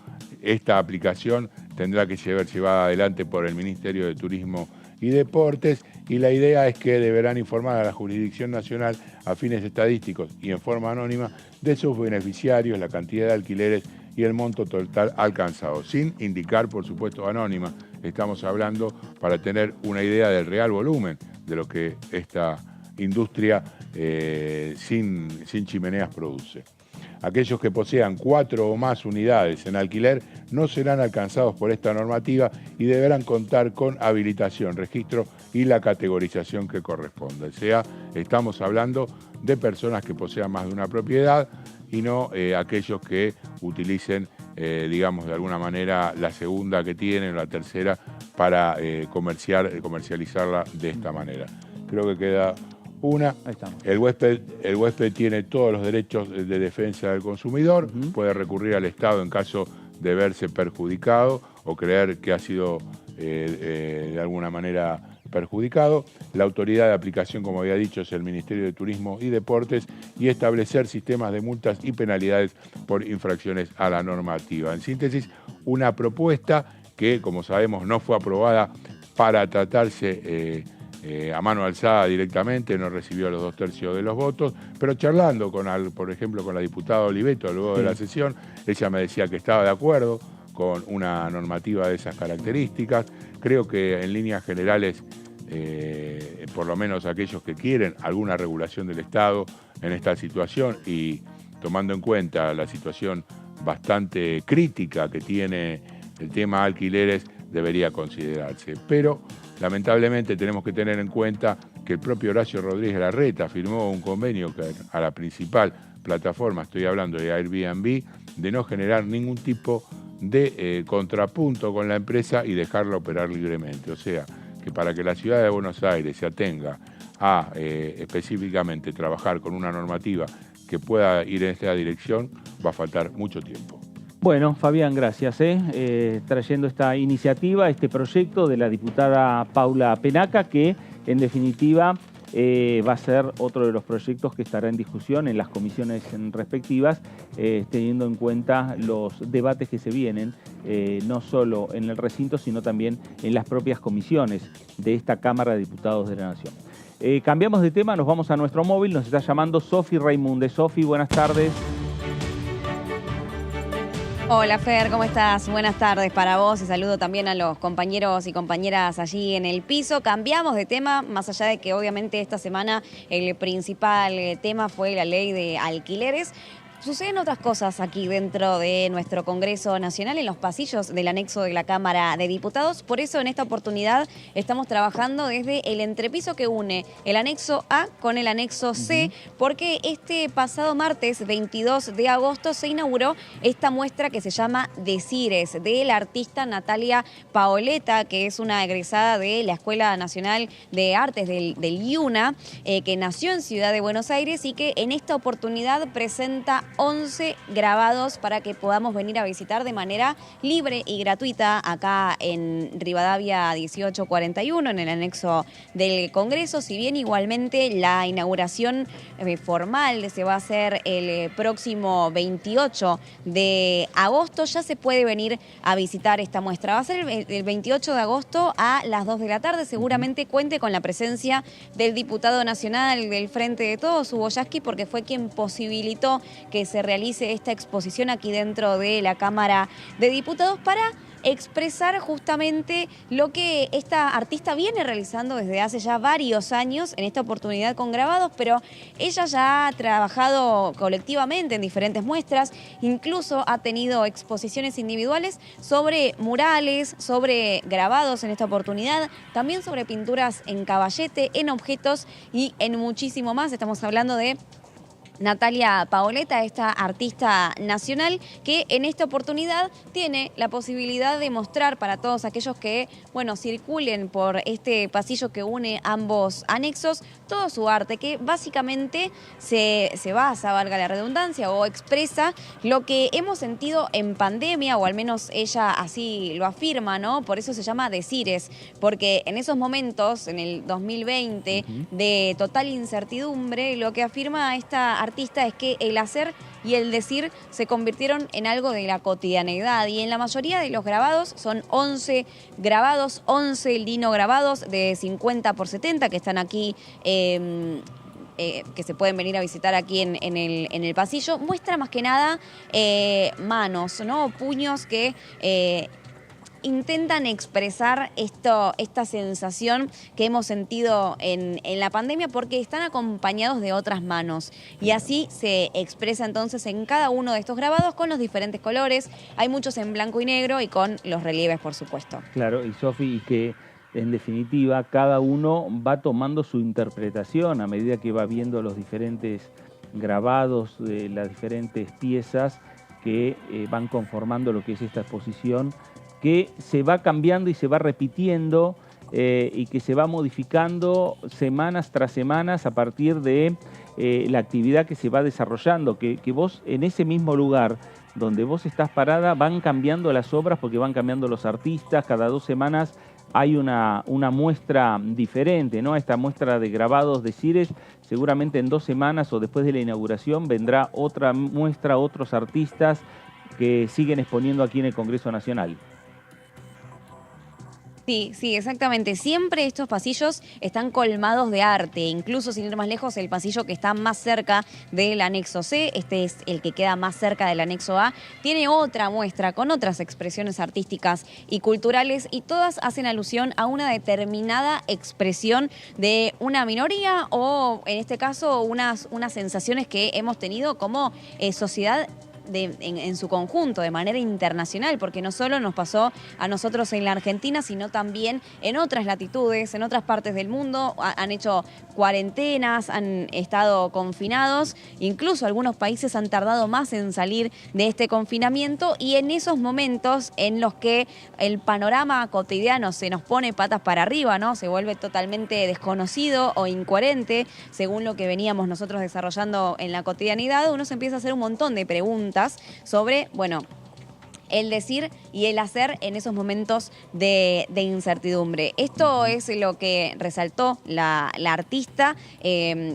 Esta aplicación tendrá que ser llevada adelante por el Ministerio de Turismo y Deportes, y la idea es que deberán informar a la jurisdicción nacional a fines estadísticos y en forma anónima de sus beneficiarios, la cantidad de alquileres y el monto total alcanzado, sin indicar, por supuesto, anónima. Estamos hablando para tener una idea del real volumen de lo que esta industria sin chimeneas produce. Aquellos que posean 4 o más unidades en alquiler no serán alcanzados por esta normativa y deberán contar con habilitación, registro y la categorización que corresponda. O sea, estamos hablando de personas que posean más de una propiedad y no aquellos que utilicen, digamos, de alguna manera la segunda que tienen o la tercera para comercializarla de esta manera. Creo que queda una. El huésped tiene todos los derechos de defensa del consumidor, puede recurrir al Estado en caso de verse perjudicado o creer que ha sido de alguna manera perjudicado. La autoridad de aplicación, como había dicho, es el Ministerio de Turismo y Deportes, y establecer sistemas de multas y penalidades por infracciones a la normativa. En síntesis, una propuesta que, como sabemos, no fue aprobada para tratarse a mano alzada directamente, no recibió los 2/3 de los votos, pero charlando por ejemplo, con la diputada Oliveto luego de la sesión, ella me decía que estaba de acuerdo con una normativa de esas características. Creo que en líneas generales, por lo menos aquellos que quieren alguna regulación del Estado en esta situación y tomando en cuenta la situación bastante crítica que tiene el tema alquileres, debería considerarse. Pero lamentablemente tenemos que tener en cuenta que el propio Horacio Rodríguez Larreta firmó un convenio a la principal plataforma, estoy hablando de Airbnb, de no generar ningún tipo de contrapunto con la empresa y dejarla operar libremente. O sea, que para que la ciudad de Buenos Aires se atenga a específicamente trabajar con una normativa que pueda ir en esta dirección, va a faltar mucho tiempo. Bueno, Fabián, gracias. Trayendo esta iniciativa, este proyecto de la diputada Paula Penaca, que en definitiva va a ser otro de los proyectos que estará en discusión en las comisiones respectivas, teniendo en cuenta los debates que se vienen, no solo en el recinto, sino también en las propias comisiones de esta Cámara de Diputados de la Nación. Cambiamos de tema, nos vamos a nuestro móvil, nos está llamando Sofi Raimunde. Sofi, buenas tardes. Hola Fer, ¿cómo estás? Buenas tardes para vos y saludo también a los compañeros y compañeras allí en el piso. Cambiamos de tema, más allá de que obviamente esta semana el principal tema fue la ley de alquileres. Suceden otras cosas aquí dentro de nuestro Congreso Nacional, en los pasillos del anexo de la Cámara de Diputados. Por eso en esta oportunidad estamos trabajando desde el entrepiso que une el anexo A con el anexo C, porque este pasado martes 22 de agosto se inauguró esta muestra que se llama Decires, de la artista Natalia Paoletta, que es una egresada de la Escuela Nacional de Artes del IUNA, que nació en Ciudad de Buenos Aires y que en esta oportunidad presenta 11 grabados para que podamos venir a visitar de manera libre y gratuita acá en Rivadavia 1841, en el anexo del Congreso. Si bien igualmente la inauguración formal se va a hacer el próximo 28 de agosto, ya se puede venir a visitar esta muestra. Va a ser el 28 de agosto a las 2 de la tarde. Seguramente cuente con la presencia del diputado nacional del Frente de Todos, Hugo Yasky, porque fue quien posibilitó que se realice esta exposición aquí dentro de la Cámara de Diputados para expresar justamente lo que esta artista viene realizando desde hace ya varios años, en esta oportunidad con grabados, pero ella ya ha trabajado colectivamente en diferentes muestras, incluso ha tenido exposiciones individuales sobre murales, sobre grabados en esta oportunidad, también sobre pinturas en caballete, en objetos y en muchísimo más. Estamos hablando de Natalia Paoletta, esta artista nacional que en esta oportunidad tiene la posibilidad de mostrar para todos aquellos que, bueno, circulen por este pasillo que une ambos anexos, todo su arte, que básicamente se basa, valga la redundancia, o expresa lo que hemos sentido en pandemia, o al menos ella así lo afirma, ¿no? Por eso se llama Decires, porque en esos momentos, en el 2020, de total incertidumbre, lo que afirma esta artista es que el hacer y el decir se convirtieron en algo de la cotidianeidad, y en la mayoría de los grabados son 11 grabados, 11 linograbados de 50 por 70 que están aquí, que se pueden venir a visitar aquí en el pasillo. Muestra más que nada manos, ¿no? Puños que intentan expresar esta sensación que hemos sentido en la pandemia, porque están acompañados de otras manos. Y así se expresa entonces en cada uno de estos grabados con los diferentes colores. Hay muchos en blanco y negro y con los relieves, por supuesto. Claro, y Sofi, y que en definitiva cada uno va tomando su interpretación a medida que va viendo los diferentes grabados de las diferentes piezas que van conformando lo que es esta exposición, que se va cambiando y se va repitiendo y que se va modificando semanas tras semanas a partir de la actividad que se va desarrollando, que vos en ese mismo lugar donde vos estás parada van cambiando las obras porque van cambiando los artistas. Cada 2 semanas hay una muestra diferente, ¿no? Esta muestra de grabados de Decires, seguramente en 2 semanas o después de la inauguración vendrá otra muestra, otros artistas que siguen exponiendo aquí en el Congreso Nacional. Sí, exactamente. Siempre estos pasillos están colmados de arte. Incluso, sin ir más lejos, el pasillo que está más cerca del anexo C, este es el que queda más cerca del anexo A, tiene otra muestra con otras expresiones artísticas y culturales, y todas hacen alusión a una determinada expresión de una minoría, o en este caso unas sensaciones que hemos tenido como sociedad en su conjunto, de manera internacional, porque no solo nos pasó a nosotros en la Argentina, sino también en otras latitudes, en otras partes del mundo. Han hecho cuarentenas, han estado confinados, incluso algunos países han tardado más en salir de este confinamiento, y en esos momentos en los que el panorama cotidiano se nos pone patas para arriba, ¿no? Se vuelve totalmente desconocido o incoherente, según lo que veníamos nosotros desarrollando en la cotidianidad, uno se empieza a hacer un montón de preguntas sobre, bueno, el decir y el hacer en esos momentos de incertidumbre. Esto es lo que resaltó la artista.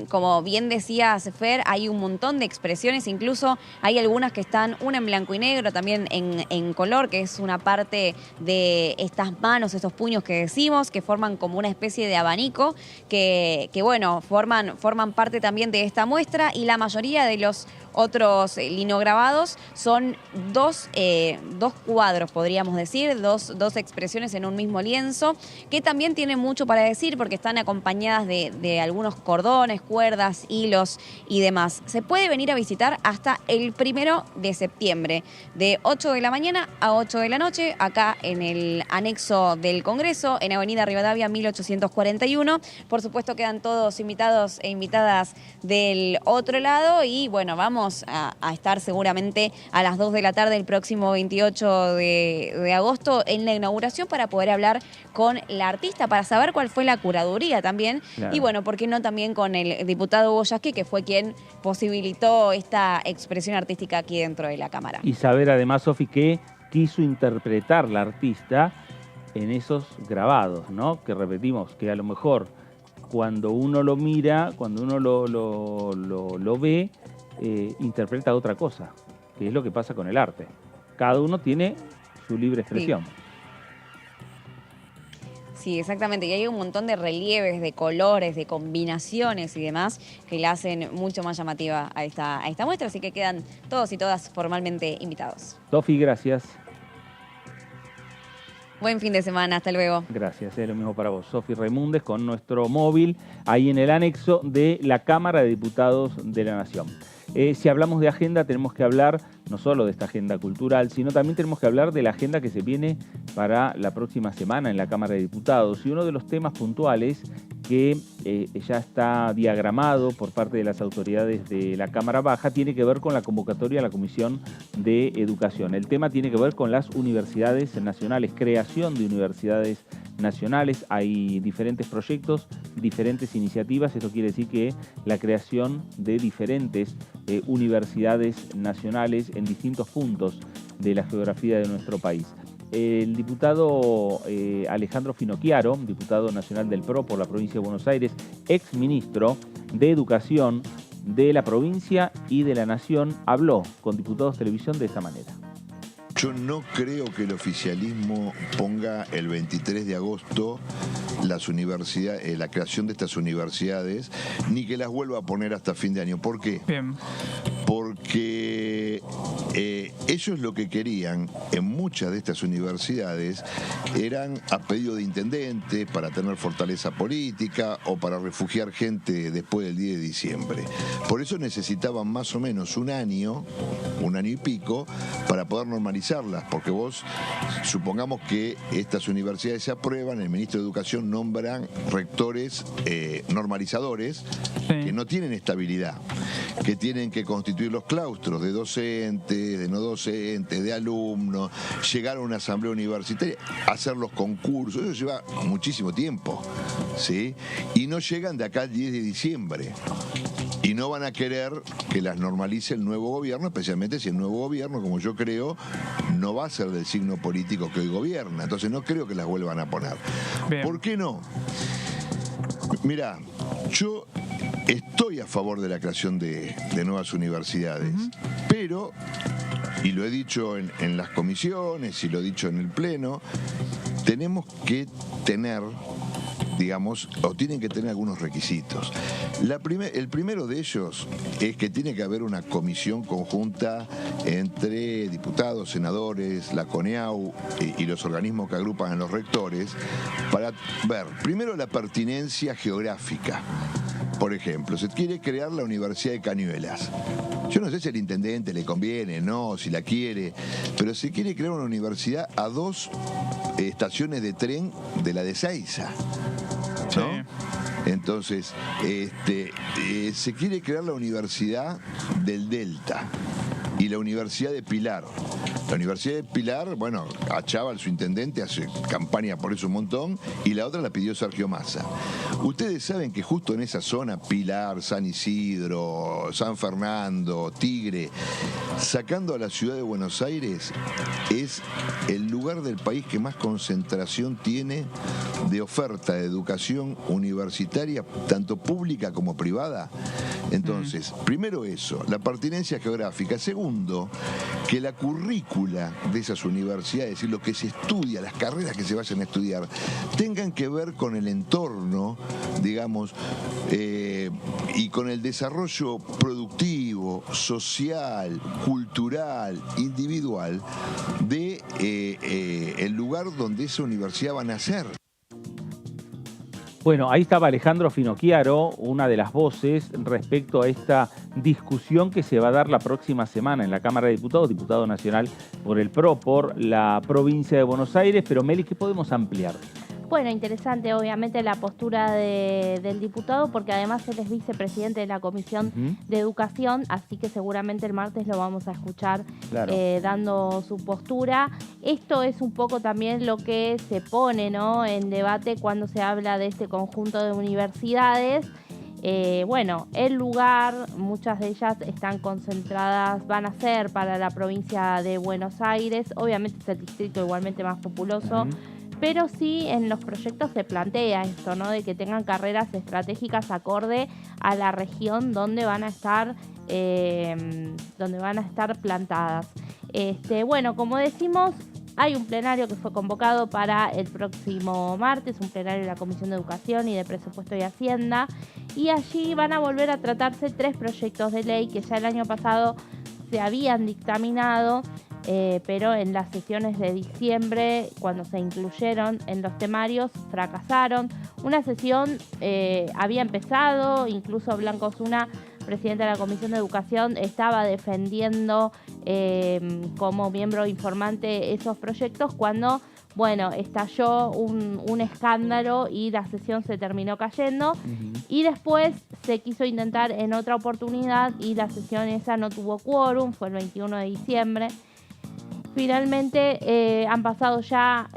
Como bien decía Fer, hay un montón de expresiones, incluso hay algunas que están, una en blanco y negro, también en color, que es una parte de estas manos, estos puños que decimos, que forman como una especie de abanico, que bueno, forman parte también de esta muestra, y la mayoría de los otros linograbados son dos cuadros, podríamos decir, dos expresiones en un mismo lienzo, que también tienen mucho para decir porque están acompañadas de algunos cordones, cuerdas, hilos y demás. Se puede venir a visitar hasta el 1 de septiembre, de 8 de la mañana a 8 de la noche, acá en el anexo del Congreso, en Avenida Rivadavia 1841. Por supuesto quedan todos invitados e invitadas del otro lado, y bueno, vamos a estar seguramente a las 2 de la tarde el próximo 28 de agosto en la inauguración para poder hablar con la artista, para saber cuál fue la curaduría también. Claro. Y bueno, ¿por qué no también con el diputado Hugo Yasky, que fue quien posibilitó esta expresión artística aquí dentro de la Cámara? Y saber además, Sofi, qué quiso interpretar la artista en esos grabados, ¿no? Que repetimos, que a lo mejor cuando uno lo mira, cuando uno lo ve, interpreta otra cosa, que es lo que pasa con el arte. Cada uno tiene su libre expresión. Sí, exactamente. Y hay un montón de relieves, de colores, de combinaciones y demás que la hacen mucho más llamativa a esta muestra. Así que quedan todos y todas formalmente invitados. Sofi, gracias. Buen fin de semana, hasta luego. Gracias, lo mismo para vos. Sofi Raimundes con nuestro móvil ahí en el anexo de la Cámara de Diputados de la Nación. Si hablamos de agenda, tenemos que hablar no solo de esta agenda cultural, sino también tenemos que hablar de la agenda que se viene para la próxima semana en la Cámara de Diputados. Y uno de los temas puntuales que ya está diagramado por parte de las autoridades de la Cámara Baja tiene que ver con la convocatoria a la Comisión de Educación. El tema tiene que ver con las universidades nacionales, creación de universidades nacionales. Hay diferentes proyectos, diferentes iniciativas. Esto quiere decir que la creación de diferentes universidades nacionales en distintos puntos de la geografía de nuestro país. El diputado Alejandro Finocchiaro, diputado nacional del PRO por la provincia de Buenos Aires, ex ministro de Educación de la provincia y de la Nación, habló con Diputados Televisión de esta manera. Yo no creo que el oficialismo ponga el 23 de agosto las universidades, la creación de estas universidades, ni que las vuelva a poner hasta fin de año. ¿Por qué? Bien. Porque ellos lo que querían en muchas de estas universidades eran a pedido de intendentes para tener fortaleza política o para refugiar gente después del 10 de diciembre. Por eso necesitaban más o menos un año y pico para poder normalizarlas, porque vos, supongamos que estas universidades se aprueban, el ministro de Educación nombran rectores normalizadores que no tienen estabilidad, que tienen que constituir los claustros de docentes, de no docentes, de alumnos, llegar a una asamblea universitaria, hacer los concursos. Eso lleva muchísimo tiempo, ¿sí? Y no llegan de acá al 10 de diciembre. Y no van a querer que las normalice el nuevo gobierno, especialmente si el nuevo gobierno, como yo creo, no va a ser del signo político que hoy gobierna. Entonces no creo que las vuelvan a poner. Bien. ¿Por qué no? Mirá, yo estoy a favor de la creación de nuevas universidades, pero, y lo he dicho en las comisiones y lo he dicho en el Pleno, tenemos que tener, digamos, o tienen que tener algunos requisitos. El primero de ellos es que tiene que haber una comisión conjunta entre diputados, senadores, la CONEAU y los organismos que agrupan a los rectores para ver, primero, la pertinencia geográfica. por ejemplo, se quiere crear la Universidad de Cañuelas. Yo no sé si al intendente le conviene, no, si la quiere, pero se quiere crear una universidad a 2 estaciones de tren de la de Ezeiza, ¿no? Sí. Entonces, se quiere crear la Universidad del Delta y la Universidad de Pilar. La Universidad de Pilar, bueno, Achával, su intendente, hace campaña por eso un montón, y la otra la pidió Sergio Massa. Ustedes saben que justo en esa zona, Pilar, San Isidro, San Fernando, Tigre, sacando a la ciudad de Buenos Aires, es el lugar del país que más concentración tiene de oferta de educación universitaria, tanto pública como privada. Entonces, primero eso, la pertinencia geográfica. Segundo, que la currícula de esas universidades, es decir, lo que se estudia, las carreras que se vayan a estudiar, tengan que ver con el entorno, digamos, y con el desarrollo productivo, social, cultural, individual de el lugar donde esa universidad va a nacer. Bueno, ahí estaba Alejandro Finocchiaro, una de las voces respecto a esta discusión que se va a dar la próxima semana en la Cámara de Diputados, diputado nacional por el PRO, por la provincia de Buenos Aires. Pero Meli, ¿qué podemos ampliar? Bueno, interesante obviamente la postura del diputado, porque además él es vicepresidente de la Comisión de Educación, así que seguramente el martes lo vamos a escuchar dando su postura. Esto es un poco también lo que se pone, ¿no?, en debate cuando se habla de este conjunto de universidades. Bueno, el lugar, muchas de ellas están concentradas, van a ser para la provincia de Buenos Aires, obviamente es el distrito igualmente más populoso, pero sí en los proyectos se plantea esto, ¿no?, de que tengan carreras estratégicas acorde a la región donde van a estar plantadas. Bueno, como decimos, hay un plenario que fue convocado para el próximo martes, un plenario de la Comisión de Educación y de Presupuesto y Hacienda, y allí van a volver a tratarse 3 proyectos de ley que ya el año pasado se habían dictaminado, pero en las sesiones de diciembre, cuando se incluyeron en los temarios, fracasaron. Una sesión había empezado, incluso Blanco Osuna, presidente de la Comisión de Educación, estaba defendiendo como miembro informante esos proyectos cuando, bueno, estalló un escándalo y la sesión se terminó cayendo. Y después se quiso intentar en otra oportunidad y la sesión esa no tuvo quórum, fue el 21 de diciembre. Finalmente han pasado ya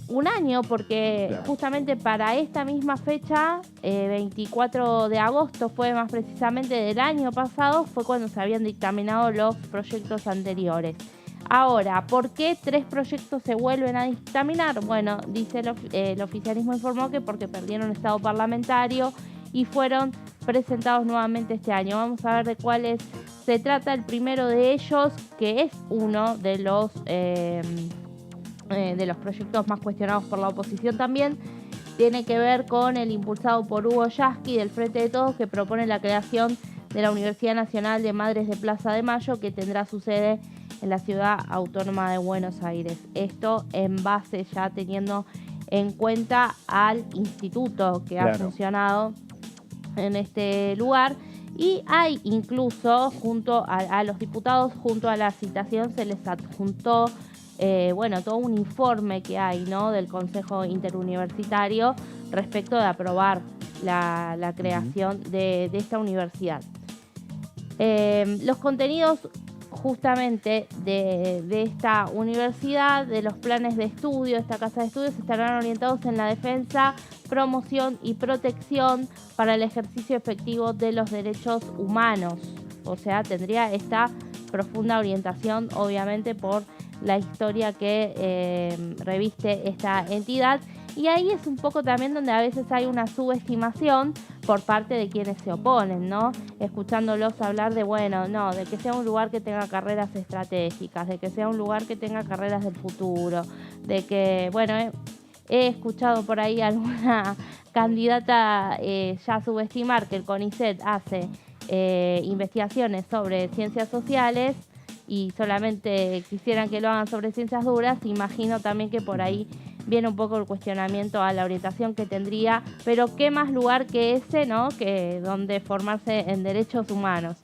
un año, porque justamente para esta misma fecha, 24 de agosto fue más precisamente del año pasado, fue cuando se habían dictaminado los proyectos anteriores. Ahora, ¿por qué 3 proyectos se vuelven a dictaminar? Bueno, dice el oficialismo informó que porque perdieron estado parlamentario y fueron presentados nuevamente este año. Vamos a ver de cuáles se trata. El primero de ellos, que es uno de los proyectos más cuestionados por la oposición también, tiene que ver con el impulsado por Hugo Yasky del Frente de Todos, que propone la creación de la Universidad Nacional de Madres de Plaza de Mayo, que tendrá su sede en la Ciudad Autónoma de Buenos Aires. Esto en base ya teniendo en cuenta al instituto que ha funcionado en este lugar. Y hay incluso, junto a los diputados, junto a la citación, se les adjuntó todo un informe que hay, ¿no?, del Consejo Interuniversitario respecto de aprobar la creación de esta universidad. Los contenidos justamente de esta universidad, de los planes de estudio, esta casa de estudios, estarán orientados en la defensa, promoción y protección para el ejercicio efectivo de los derechos humanos. O sea, tendría esta profunda orientación, obviamente, por la historia que reviste esta entidad. Y ahí es un poco también donde a veces hay una subestimación por parte de quienes se oponen, ¿no? Escuchándolos hablar de, de que sea un lugar que tenga carreras estratégicas, de que sea un lugar que tenga carreras del futuro, de que, he escuchado por ahí alguna candidata ya subestimar que el CONICET hace investigaciones sobre ciencias sociales y solamente quisieran que lo hagan sobre ciencias duras. Imagino también que por ahí viene un poco el cuestionamiento a la orientación que tendría, pero qué más lugar que ese, ¿no? Que donde formarse en derechos humanos.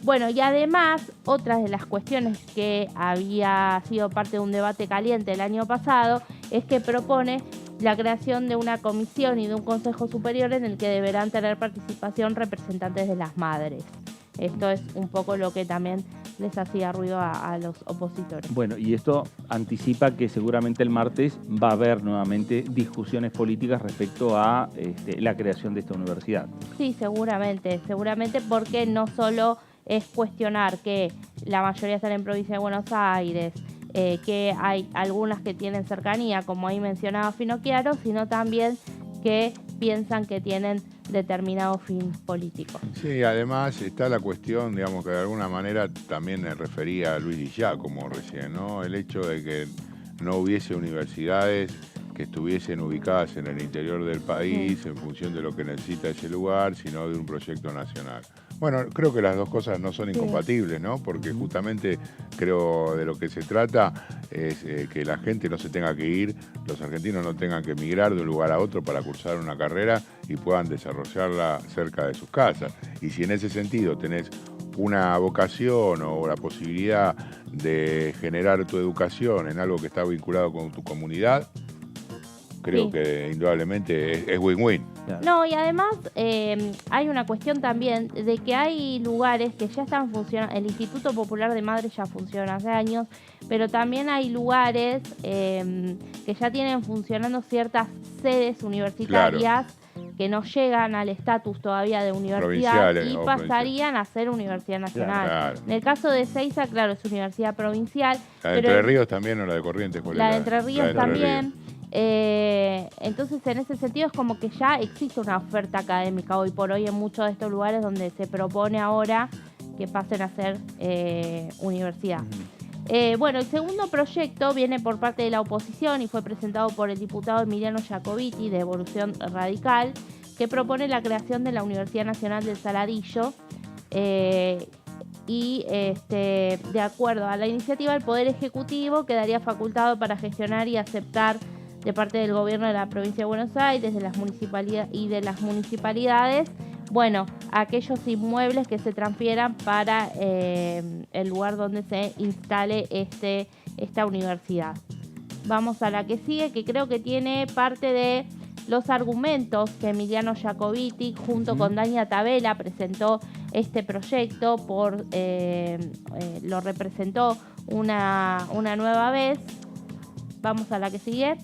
Bueno, y además, otra de las cuestiones que había sido parte de un debate caliente el año pasado es que propone la creación de una comisión y de un consejo superior en el que deberán tener participación representantes de las madres. Esto es un poco lo que también les hacía ruido a los opositores. Bueno, y esto anticipa que seguramente el martes va a haber nuevamente discusiones políticas respecto a la creación de esta universidad. Sí, seguramente porque no solo es cuestionar que la mayoría están en provincia de Buenos Aires, que hay algunas que tienen cercanía, como ahí mencionaba Finocchiaro, sino también que piensan que tienen determinado fin político. Sí, además está la cuestión, digamos, que de alguna manera también me refería a Luis Di Giacomo recién, ¿no? El hecho de que no hubiese universidades que estuviesen ubicadas en el interior del país en función de lo que necesita ese lugar, sino de un proyecto nacional. Bueno, creo que las dos cosas no son incompatibles, ¿no? Porque justamente creo de lo que se trata es que la gente no se tenga que ir, los argentinos no tengan que emigrar de un lugar a otro para cursar una carrera y puedan desarrollarla cerca de sus casas. Y si en ese sentido tenés una vocación o la posibilidad de generar tu educación en algo que está vinculado con tu comunidad, creo que indudablemente es win-win. No, y además hay una cuestión también de que hay lugares que ya están funcionando. El Instituto Popular de Madres ya funciona hace años, pero también hay lugares que ya tienen funcionando ciertas sedes universitarias que no llegan al estatus todavía de universidad y pasarían a ser universidad nacional. Claro. En el caso de Seiza, claro, es universidad provincial. La de Entre Ríos también o la de Corrientes. La de Entre Ríos también. Entonces, en ese sentido es como que ya existe una oferta académica hoy por hoy en muchos de estos lugares donde se propone ahora que pasen a ser universidad. Bueno, el segundo proyecto viene por parte de la oposición y fue presentado por el diputado Emiliano Jacobiti de Evolución Radical, que propone la creación de la Universidad Nacional del Saladillo. Y de acuerdo a la iniciativa, el Poder Ejecutivo quedaría facultado para gestionar y aceptar de parte del gobierno de la provincia de Buenos Aires de las municipalidades, bueno, aquellos inmuebles que se transfieran para el lugar donde se instale esta universidad. Vamos a la que sigue, que creo que tiene parte de los argumentos que Emiliano Jacobiti junto con Dania Tabela presentó este proyecto, lo representó una nueva vez. Vamos a la que sigue.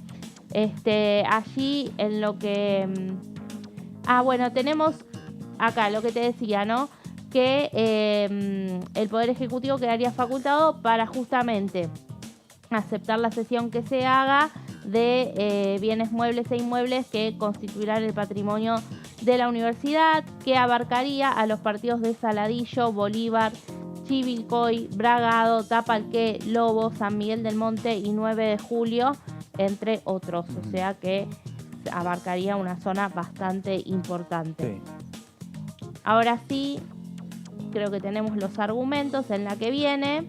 Allí en lo que... bueno, tenemos acá lo que te decía, ¿no? Que el Poder Ejecutivo quedaría facultado para justamente aceptar la cesión que se haga de bienes muebles e inmuebles que constituirán el patrimonio de la universidad, que abarcaría a los partidos de Saladillo, Bolívar, Chivilcoy, Bragado, Tapalqué, Lobo, San Miguel del Monte y 9 de Julio, entre otros. O sea que abarcaría una zona bastante importante. Sí. Ahora sí, creo que tenemos los argumentos en la que viene.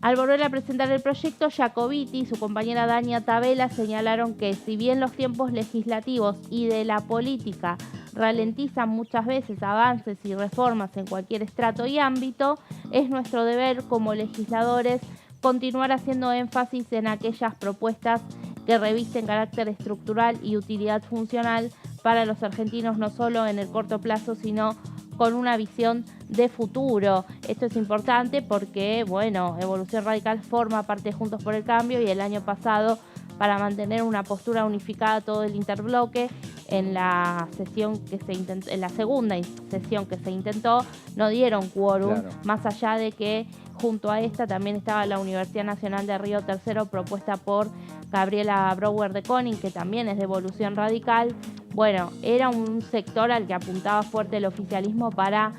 Al volver a presentar el proyecto, Jacobiti y su compañera Dania Tabela señalaron que si bien los tiempos legislativos y de la política ralentizan muchas veces avances y reformas en cualquier estrato y ámbito, es nuestro deber como legisladores continuar haciendo énfasis en aquellas propuestas que revisten carácter estructural y utilidad funcional para los argentinos, no solo en el corto plazo, sino con una visión de futuro. Esto es importante porque, bueno, Evolución Radical forma parte de Juntos por el Cambio y el año pasado, para mantener una postura unificada todo el interbloque, en la segunda sesión que se intentó, no dieron quórum, más allá de que junto a esta también estaba la Universidad Nacional de Río Tercero, propuesta por Gabriela Brouwer de Koning, que también es de Evolución Radical. Bueno, era un sector al que apuntaba fuerte el oficialismo para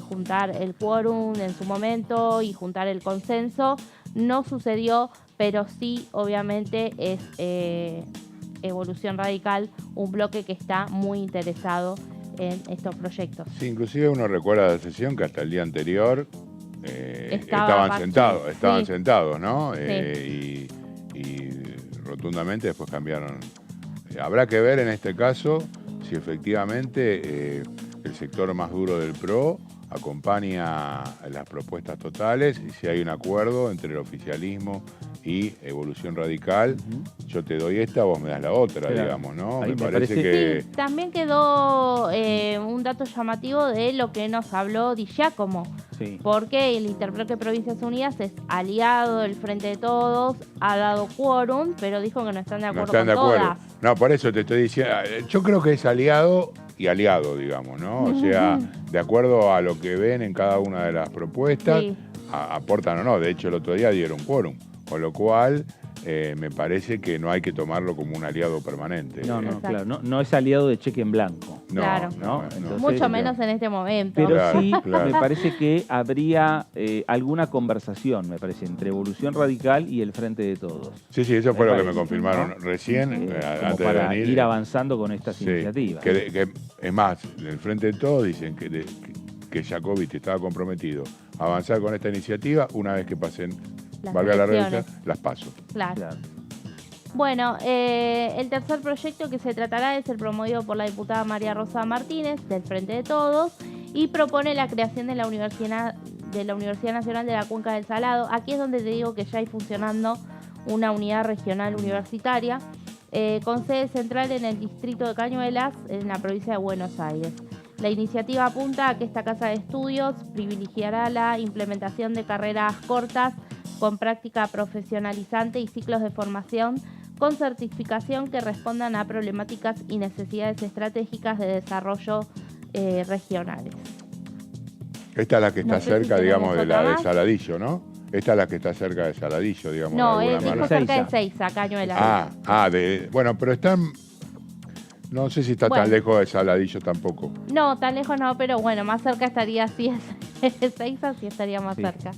juntar el quórum en su momento y juntar el consenso. No sucedió, pero sí, obviamente, es Evolución Radical un bloque que está muy interesado en estos proyectos. Sí, inclusive uno recuerda la sesión que hasta el día anterior estaban sentados, ¿no? Sí. rotundamente, después cambiaron. Habrá que ver en este caso si efectivamente el sector más duro del PRO acompaña las propuestas totales y si hay un acuerdo entre el oficialismo y Evolución Radical. Yo te doy esta, vos me das la otra, digamos, ¿no? Me parece que... Sí, también quedó un dato llamativo de lo que nos habló Di Giacomo. Sí. Porque el Interbloque Provincias Unidas es aliado del Frente de Todos, ha dado quórum, pero dijo que no están de acuerdo con todas. No, por eso te estoy diciendo, yo creo que es aliado y aliado, digamos, ¿no? O sea, de acuerdo a lo que ven en cada una de las propuestas, Sí. aportan o no. De hecho, el otro día dieron quórum, con lo cual me parece que no hay que tomarlo como un aliado permanente. No, claro, no es aliado de cheque en blanco. Claro. Entonces, Mucho menos en este momento. Pero sí, me parece que habría alguna conversación, me parece, entre Evolución Radical y el Frente de Todos. Sí, eso fue lo que me confirmaron recién, como antes para de venir. ir avanzando con estas iniciativas. Que, es más, el Frente de Todos dicen que Jacobit estaba comprometido a avanzar con esta iniciativa una vez que pasen, Las valga la elecciones. redundancia, las paso. Claro. Bueno, el tercer proyecto que se tratará es el promovido por la diputada María Rosa Martínez, del Frente de Todos, y propone la creación de la Universidad Nacional de la Cuenca del Salado. Aquí es donde te digo que ya hay funcionando una unidad regional universitaria, con sede central en el distrito de Cañuelas, en la provincia de Buenos Aires. La iniciativa apunta a que esta casa de estudios privilegiará la implementación de carreras cortas con práctica profesionalizante y ciclos de formación con certificación que respondan a problemáticas y necesidades estratégicas de desarrollo regionales. Esta es la que está No sé cerca, si digamos, de tenemos la otra de más. Saladillo, ¿no? Esta es la que está cerca de Saladillo, digamos. No, de es alguna manera. cerca de Seiza, Cañuelas. Bueno, pero están... No sé si está Bueno. tan lejos de Saladillo tampoco. No, tan lejos no, pero bueno, más cerca estaría si es Seiza, sí estaría más cerca.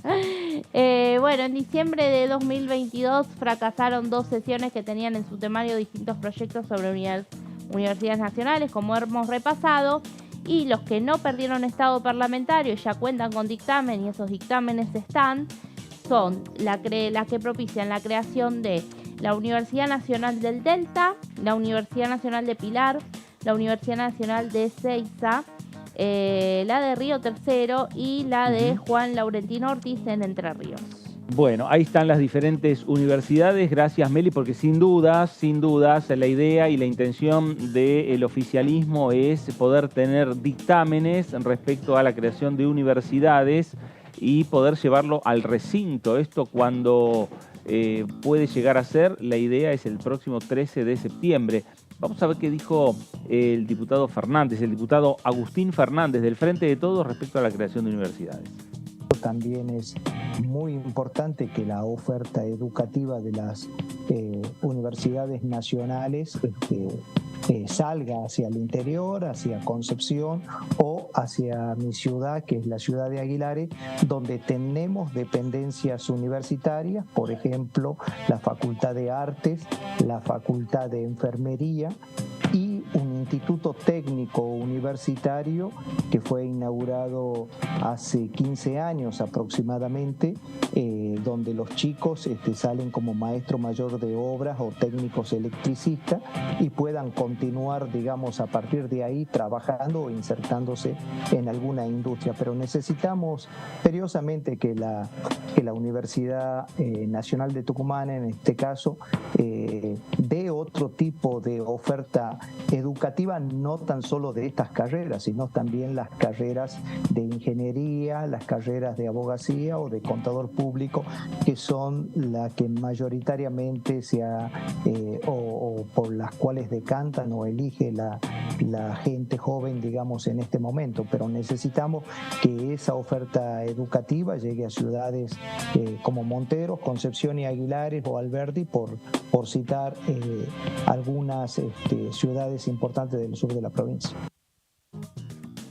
Bueno, en diciembre de 2022 fracasaron 2 sesiones que tenían en su temario distintos proyectos sobre universidades nacionales, como hemos repasado, y los que no perdieron estado parlamentario y ya cuentan con dictamen, y esos dictámenes son las que propician la creación de la Universidad Nacional del Delta, la Universidad Nacional de Pilar, la Universidad Nacional de Seiza, la de Río Tercero y la de Juan Laurentino Ortiz en Entre Ríos. Bueno, ahí están las diferentes universidades. Gracias, Meli, porque sin dudas, la idea y la intención del oficialismo es poder tener dictámenes respecto a la creación de universidades y poder llevarlo al recinto. Esto cuando puede llegar a ser, la idea es el próximo 13 de septiembre. Vamos a ver qué dijo el diputado Fernández, el diputado Agustín Fernández del Frente de Todos respecto a la creación de universidades. También es muy importante que la oferta educativa de las universidades nacionales salga hacia el interior, hacia Concepción o hacia mi ciudad, que es la ciudad de Aguilares, donde tenemos dependencias universitarias, por ejemplo, la Facultad de Artes, la Facultad de Enfermería y un instituto técnico universitario que fue inaugurado hace 15 años aproximadamente, donde los chicos salen como maestro mayor de obras o técnicos electricistas y puedan continuar, digamos, a partir de ahí trabajando o insertándose en alguna industria. Pero necesitamos seriosamente que la Universidad Nacional de Tucumán, en este caso, dé otro tipo de oferta educativa, no tan solo de estas carreras, sino también las carreras de ingeniería, las carreras de abogacía o de contador público, que son las que mayoritariamente o por las cuales decantan o elige la gente joven, digamos, en este momento. Pero necesitamos que esa oferta educativa llegue a ciudades como Monteros, Concepción y Aguilares o Alberdi, por citar algunas ciudades importantes del sur de la provincia.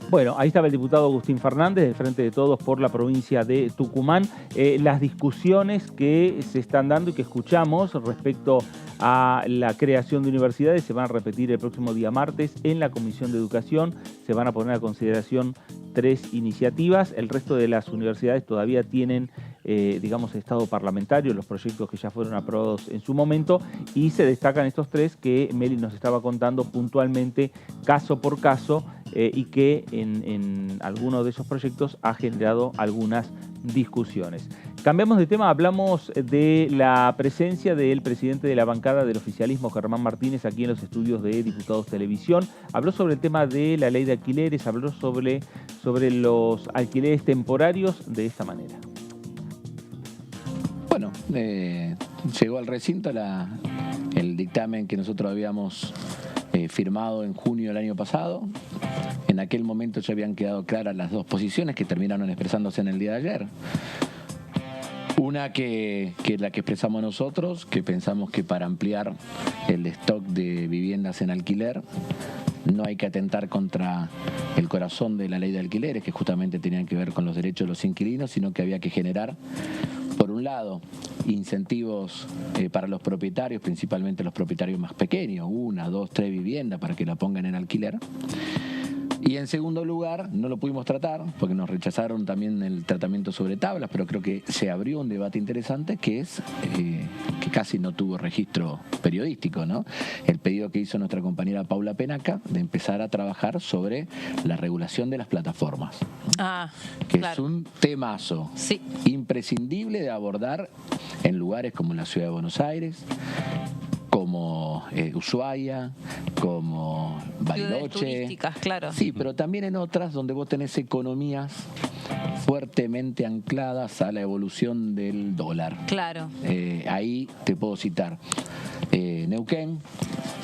Bueno, ahí estaba el diputado Agustín Fernández del Frente de Todos por la provincia de Tucumán. Las discusiones que se están dando y que escuchamos respecto a la creación de universidades se van a repetir el próximo día martes en la Comisión de Educación. Se van a poner a consideración 3 iniciativas. El resto de las universidades todavía tienen digamos, estado parlamentario, los proyectos que ya fueron aprobados en su momento, y se destacan estos 3 que Meli nos estaba contando puntualmente, caso por caso, y que en algunos de esos proyectos ha generado algunas discusiones. Cambiamos de tema, hablamos de la presencia del presidente de la bancada del oficialismo, Germán Martínez, aquí en los estudios de Diputados Televisión. Habló sobre el tema de la ley de alquileres, habló sobre los alquileres temporarios de esta manera. Bueno, llegó al recinto el dictamen que nosotros habíamos firmado en junio del año pasado. En aquel momento ya habían quedado claras las 2 posiciones que terminaron expresándose en el día de ayer. Una que es la que expresamos nosotros, que pensamos que para ampliar el stock de viviendas en alquiler no hay que atentar contra el corazón de la ley de alquileres, que justamente tenían que ver con los derechos de los inquilinos, sino que había que generar, por un lado, incentivos para los propietarios, principalmente los propietarios más pequeños, 1, 2, 3 viviendas para que la pongan en alquiler. Y en segundo lugar, no lo pudimos tratar porque nos rechazaron también el tratamiento sobre tablas, pero creo que se abrió un debate interesante que es que casi no tuvo registro periodístico, ¿no? El pedido que hizo nuestra compañera Paula Penaca de empezar a trabajar sobre la regulación de las plataformas. Que claro. Es un temazo imprescindible de abordar en lugares como la Ciudad de Buenos Aires, como Ushuaia, como Bariloche. Turísticas, claro. Sí, pero también en otras donde vos tenés economías fuertemente ancladas a la evolución del dólar. Claro. Ahí te puedo citar Neuquén,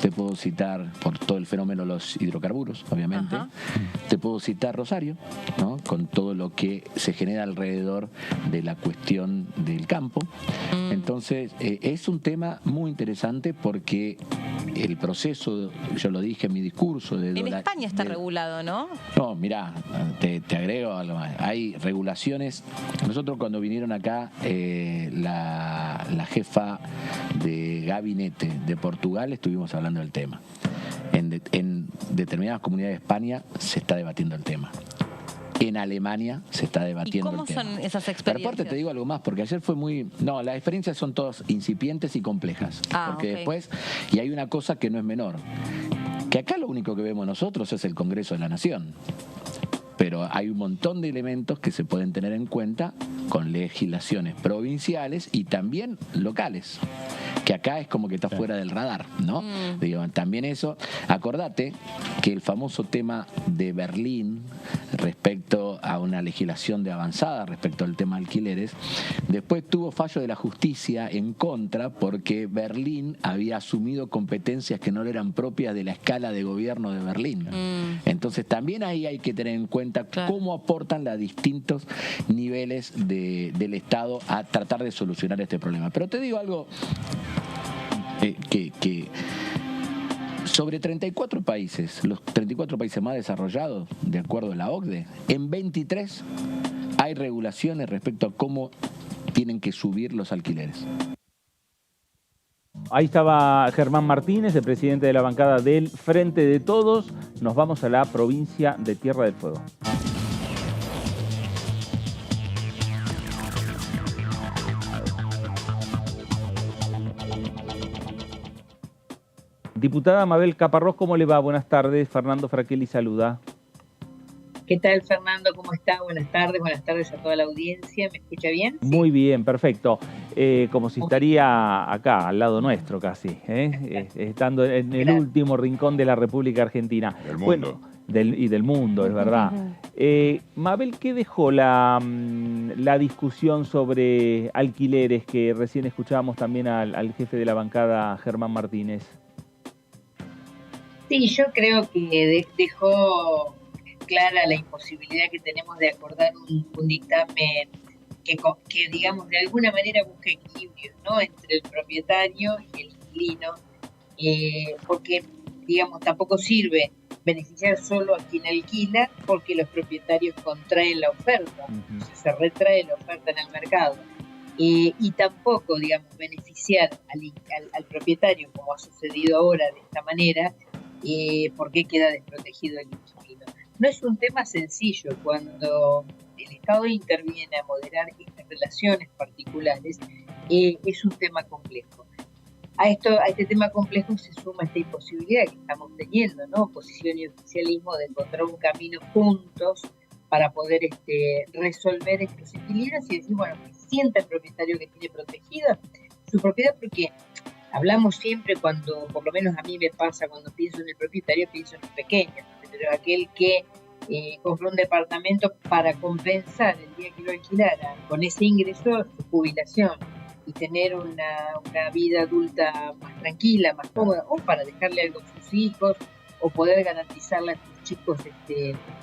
te puedo citar por todo el fenómeno de los hidrocarburos, obviamente. Ajá. Te puedo citar Rosario, ¿no? Con todo lo que se genera alrededor de la cuestión del campo. Entonces, es un tema muy interesante porque el proceso, yo lo dije en mi discurso... En España está regulado, ¿no? No, mirá, te agrego algo más. Hay regulaciones. Nosotros cuando vinieron acá, la jefa de gabinete de Portugal, estuvimos hablando del tema. En determinadas comunidades de España se está debatiendo el tema. En Alemania se está debatiendo el tema. ¿Y cómo son esas experiencias? Pero aparte te digo algo más, porque ayer fue muy... No, las experiencias son todas incipientes y complejas. Porque después... Y hay una cosa que no es menor. Que acá lo único que vemos nosotros es el Congreso de la Nación. Pero hay un montón de elementos que se pueden tener en cuenta con legislaciones provinciales y también locales, que acá es como que está fuera del radar, ¿no? Digo, también eso, acordate que el famoso tema de Berlín respecto a una legislación de avanzada respecto al tema de alquileres, después tuvo fallo de la justicia en contra porque Berlín había asumido competencias que no le eran propias de la escala de gobierno de Berlín. Entonces también ahí hay que tener en cuenta cómo aportan los distintos niveles del Estado a tratar de solucionar este problema. Pero te digo algo que sobre 34 países, los 34 países más desarrollados, de acuerdo a la OCDE, en 23 hay regulaciones respecto a cómo tienen que subir los alquileres. Ahí estaba Germán Martínez, el presidente de la bancada del Frente de Todos. Nos vamos a la provincia de Tierra del Fuego. Diputada Mabel Caparrós, ¿cómo le va? Buenas tardes. Fernando Fraquelli saluda. ¿Qué tal, Fernando? ¿Cómo está? Buenas tardes a toda la audiencia. ¿Me escucha bien? Sí. Muy bien, perfecto. Como si estaría acá, al lado nuestro casi, estando en el último rincón de la República Argentina. Del mundo. Bueno, y del mundo, es verdad. Mabel, ¿qué dejó la discusión sobre alquileres que recién escuchábamos también al jefe de la bancada, Germán Martínez? Sí, yo creo que dejó clara la imposibilidad que tenemos de acordar un dictamen que digamos de alguna manera busca equilibrio, ¿no?, entre el propietario y el inquilino, porque digamos tampoco sirve beneficiar solo a quien alquila porque los propietarios contraen la oferta, se retrae la oferta en el mercado, y tampoco digamos beneficiar al propietario como ha sucedido ahora de esta manera, porque queda desprotegido el inquilino. No es un tema sencillo cuando el Estado interviene a moderar estas relaciones particulares, es un tema complejo. A este tema complejo se suma esta imposibilidad que estamos teniendo, ¿no? Oposición y oficialismo, de encontrar un camino juntos para poder resolver estos equilibrios y decir, bueno, que sienta el propietario que tiene protegida su propiedad, porque hablamos siempre cuando, por lo menos a mí me pasa, cuando pienso en el propietario, pienso en los pequeños, pero aquel que compró un departamento para compensar el día que lo alquilara con ese ingreso su jubilación y tener una vida adulta más tranquila, más cómoda, o para dejarle algo a sus hijos, o poder garantizarle a sus chicos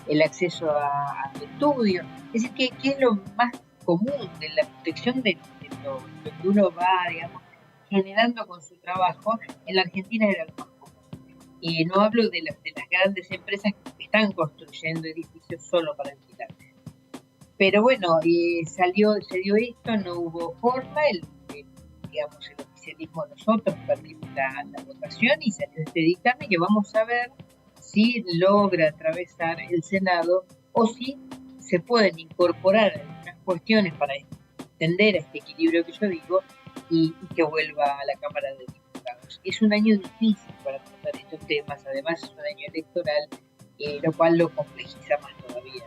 el acceso al estudio. Es decir, que es lo más común de la protección de lo que uno va, digamos, generando con su trabajo. En la Argentina era lo más común. Y no hablo de las grandes empresas que están construyendo edificios solo para alquilar. Pero bueno, se dio esto, no hubo forma, el oficialismo nosotros perdimos la votación y salió este dictamen que vamos a ver si logra atravesar el Senado o si se pueden incorporar algunas cuestiones para entender este equilibrio que yo digo y que vuelva a la Cámara de Diputados. Es un año difícil para tratar estos temas, además es un año electoral, lo cual lo complejiza más todavía.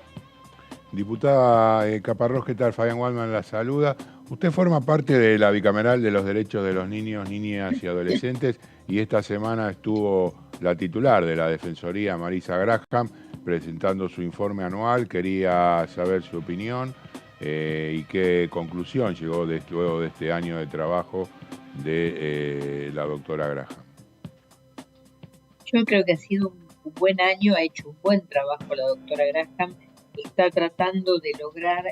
Diputada Caparrós, ¿qué tal? Fabián Waldman la saluda. Usted forma parte de la bicameral de los derechos de los niños, niñas y adolescentes y esta semana estuvo la titular de la Defensoría, Marisa Graham, presentando su informe anual. Quería saber su opinión y qué conclusión llegó luego de este año de trabajo de la doctora Graham. Yo creo que ha sido un buen año, ha hecho un buen trabajo la doctora Graham. Está tratando de lograr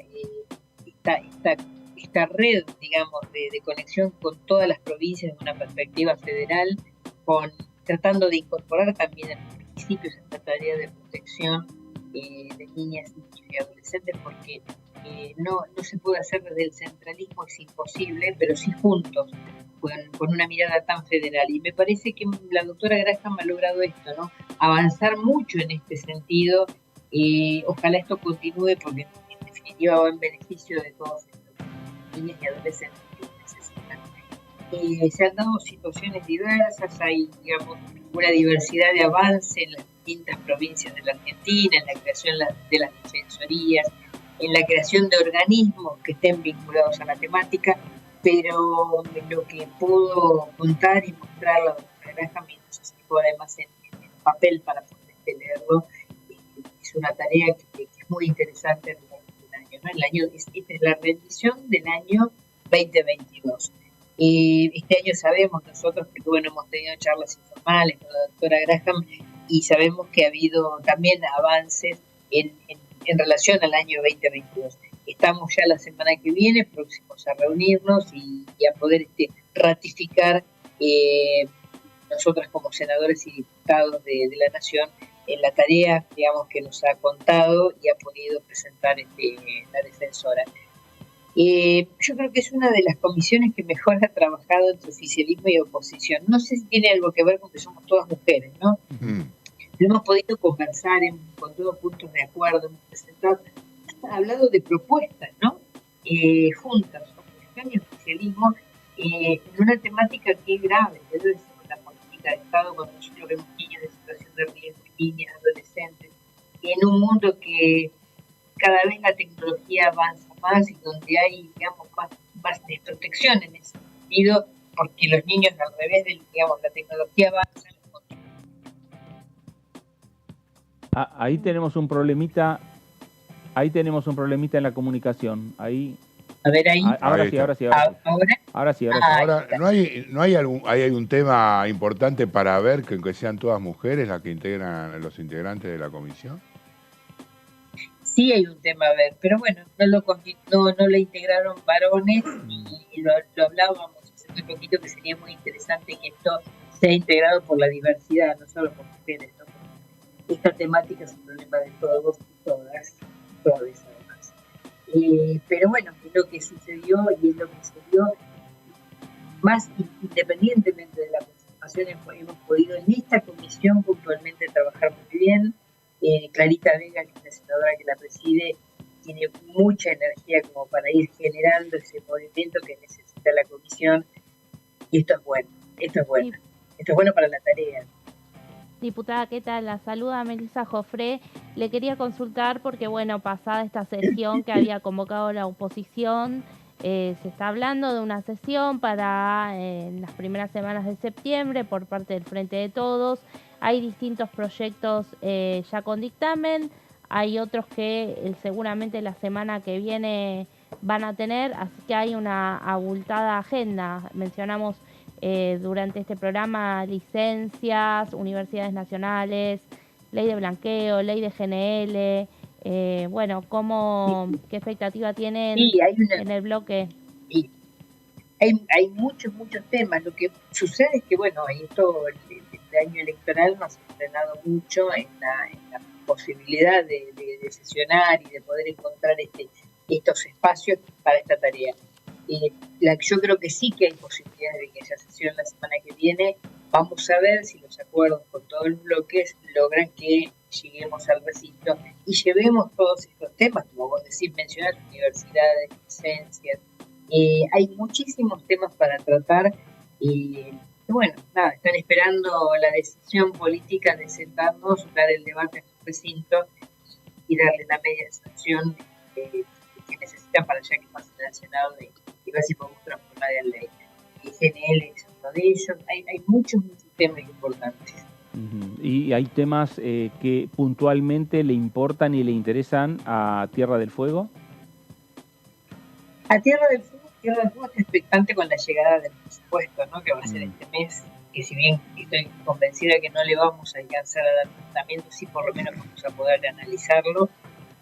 esta red, digamos, de conexión con todas las provincias de una perspectiva federal, tratando de incorporar también a los municipios esta tarea de protección de niñas, niños y adolescentes, porque no se puede hacer desde el centralismo, es imposible, pero sí juntos, con una mirada tan federal. Y me parece que la doctora Graham ha logrado esto, ¿no? Avanzar mucho en este sentido. Ojalá esto continúe porque en definitiva va en beneficio de todos estos niños y adolescentes que lo necesitan. Se han dado situaciones diversas, hay, digamos, una diversidad de avance en las distintas provincias de la Argentina, en la creación de las defensorías, en la creación de organismos que estén vinculados a la temática, pero lo que pudo contar y mostrar la doctora Graham, y nos acercó además en papel para poder leerlo, es una tarea que es muy interesante en el año, ¿no? Esta es la rendición del año 2022. Este año sabemos nosotros que hemos tenido charlas informales con la doctora Graham y sabemos que ha habido también avances en relación al año 2022. Estamos ya la semana que viene próximos a reunirnos y a poder ratificar nosotros como senadores y diputados de la Nación en la tarea, digamos, que nos ha contado y ha podido presentar la defensora. Yo creo que es una de las comisiones que mejor ha trabajado entre oficialismo y oposición. No sé si tiene algo que ver con que somos todas mujeres, ¿no? Hemos podido conversar con todos puntos de acuerdo, hemos presentado, hablado de propuestas, ¿no? Juntas, oposición y oficialismo, en una temática que es grave, que es la política de Estado cuando nosotros vemos niños en situación de riesgo, niñas, adolescentes, en un mundo que cada vez la tecnología avanza más y donde hay, digamos, más de protección en ese sentido, porque los niños al revés de, digamos, la tecnología avanza. Ahí tenemos un problemita en la comunicación. Ahí. A ver, ahí. Ahora sí. Ahora, ¿no hay algún tema importante para ver que sean todas mujeres las que integran los integrantes de la comisión? Sí hay un tema a ver, pero bueno, no le integraron varones y lo hablábamos hace muy poquito que sería muy interesante que esto sea integrado por la diversidad, no solo por mujeres, ¿no? Esta temática es un problema de todos y todas además. Pero bueno, es lo que sucedió y es lo que se dio. Más independientemente de la participación, hemos podido en esta comisión puntualmente trabajar muy bien. Clarita Vega, que es la senadora que la preside, tiene mucha energía como para ir generando ese movimiento que necesita la comisión, y esto es bueno, esto es bueno, esto es bueno para la tarea. Diputada, ¿qué tal? La saluda Melissa Jofré. Le quería consultar porque, bueno, pasada esta sesión que había convocado la oposición, se está hablando de una sesión para las primeras semanas de septiembre por parte del Frente de Todos. Hay distintos proyectos ya con dictamen, hay otros que seguramente la semana que viene van a tener, así que hay una abultada agenda. Mencionamos durante este programa licencias, universidades nacionales, ley de blanqueo, ley de GNL. Bueno, ¿qué expectativa tienen en el bloque? Hay muchos temas. Lo que sucede es que, bueno, esto, el año electoral nos ha frenado mucho en la posibilidad de sesionar y de poder encontrar estos espacios para esta tarea. Yo creo que sí que hay posibilidades de que esa sesión la semana que viene. Vamos a ver si los acuerdos con todos los bloques logran que lleguemos al recinto y llevemos todos estos temas, como vos decís, mencionar universidades, licencias. Hay muchísimos temas para tratar y bueno, nada, están esperando la decisión política de sentarnos, dar el debate en el recinto y darle la media sanción que necesitan para ya que pasen al Senado y ver si podemos transformar en ley. Y GNL es uno de ellos. Hay muchos temas importantes. Y hay temas que puntualmente le importan y le interesan a Tierra del Fuego. A Tierra del Fuego está expectante con la llegada del presupuesto, ¿no? Que va a ser este mes, que si bien estoy convencida que no le vamos a alcanzar a dar tratamiento, sí por lo menos vamos a poder analizarlo,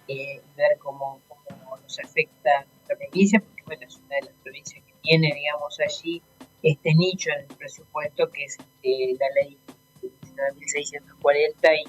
ver cómo nos afecta a nuestra provincia, porque bueno, es una de las provincias que tiene, digamos, allí este nicho en el presupuesto, que es la ley 19.640 y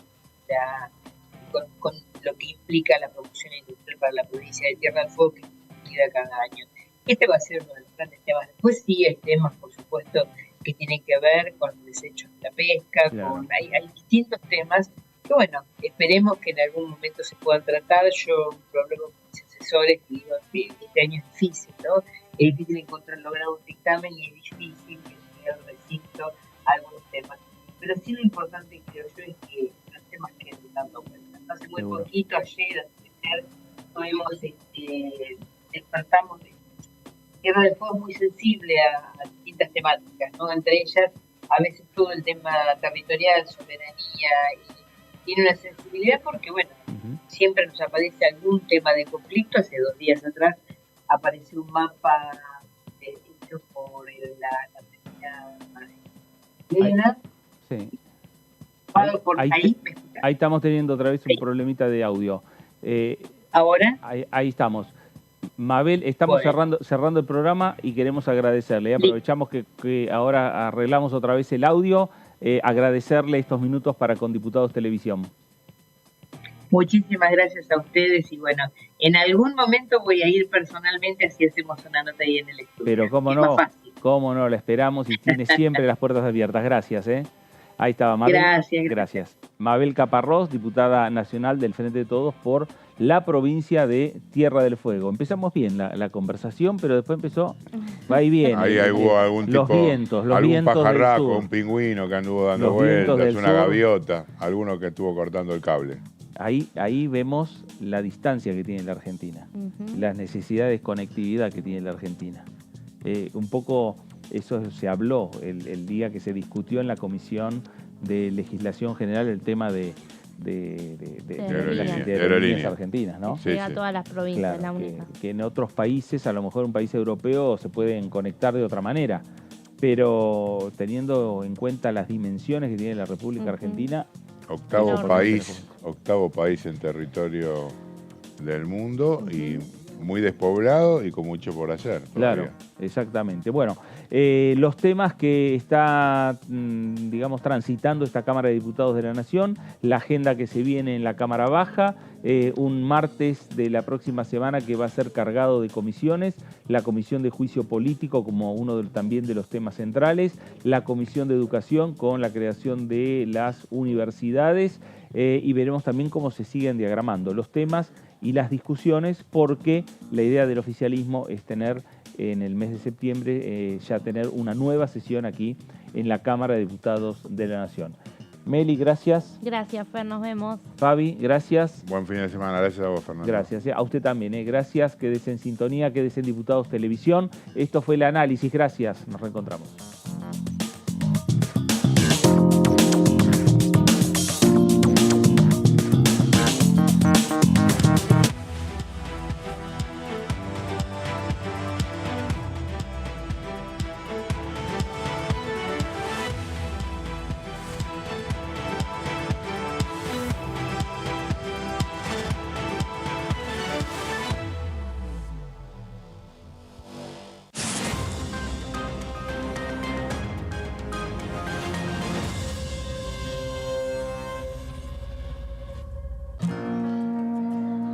con lo que implica la producción industrial para la provincia de Tierra del Fuego, que es discutida cada año. Este va a ser uno de los grandes temas. Después sí hay temas, por supuesto, que tienen que ver con los desechos de la pesca, claro. Hay distintos temas que, bueno, esperemos que en algún momento se puedan tratar. Yo hablo con mis asesores y digo que este año es difícil, ¿no? Es difícil lograr un dictamen y es difícil que el recinto algunos temas. Pero sí lo importante, creo yo, es que los temas queden dando vuelta. Hace muy poquito, ayer tuvimos, despertamos de Tierra del Fuego es muy sensible a distintas temáticas, ¿no? Entre ellas, a veces todo el tema territorial, soberanía, y tiene una sensibilidad porque, bueno, siempre nos aparece algún tema de conflicto. Hace 2 días atrás apareció un mapa hecho por la Sí. Ahí estamos teniendo otra vez un problemita de audio. ¿Ahora? Ahí estamos. Mabel, estamos cerrando el programa y queremos agradecerle. Aprovechamos que ahora arreglamos otra vez el audio, agradecerle estos minutos para con Diputados Televisión. Muchísimas gracias a ustedes y bueno, en algún momento voy a ir personalmente, así hacemos una nota ahí en el estudio. Pero cómo no, la esperamos y tiene siempre las puertas abiertas. Gracias, Ahí estaba Mabel. Gracias. Mabel Caparrós, diputada nacional del Frente de Todos por la provincia de Tierra del Fuego. Empezamos bien la conversación, pero después va y viene. Ahí hubo algún los tipo, vientos algún pajarraco, del sur. un pingüino que anduvo dando vueltas, una gaviota, alguno que estuvo cortando el cable. Ahí vemos la distancia que tiene la Argentina, las necesidades de conectividad que tiene la Argentina. Un poco eso se habló el día que se discutió en la Comisión de Legislación General el tema de aerolíneas argentinas, ¿no? Llega a todas las provincias, claro, la única. Que en otros países, a lo mejor un país europeo, se pueden conectar de otra manera, pero teniendo en cuenta las dimensiones que tiene la República Argentina. Octavo país en territorio del mundo y muy despoblado y con mucho por hacer. Claro, Exactamente. Bueno, los temas que está, digamos, transitando esta Cámara de Diputados de la Nación, la agenda que se viene en la Cámara Baja, un martes de la próxima semana que va a ser cargado de comisiones, la Comisión de Juicio Político como uno también de los temas centrales, la Comisión de Educación con la creación de las universidades y veremos también cómo se siguen diagramando los temas y las discusiones, porque la idea del oficialismo es tener en el mes de septiembre ya tener una nueva sesión aquí en la Cámara de Diputados de la Nación. Meli, gracias. Gracias, Fer, nos vemos. Fabi, gracias. Buen fin de semana, gracias a vos, Fernando. Gracias, a usted también, gracias, quédese en sintonía, quédese en Diputados Televisión. Esto fue el análisis, gracias, nos reencontramos.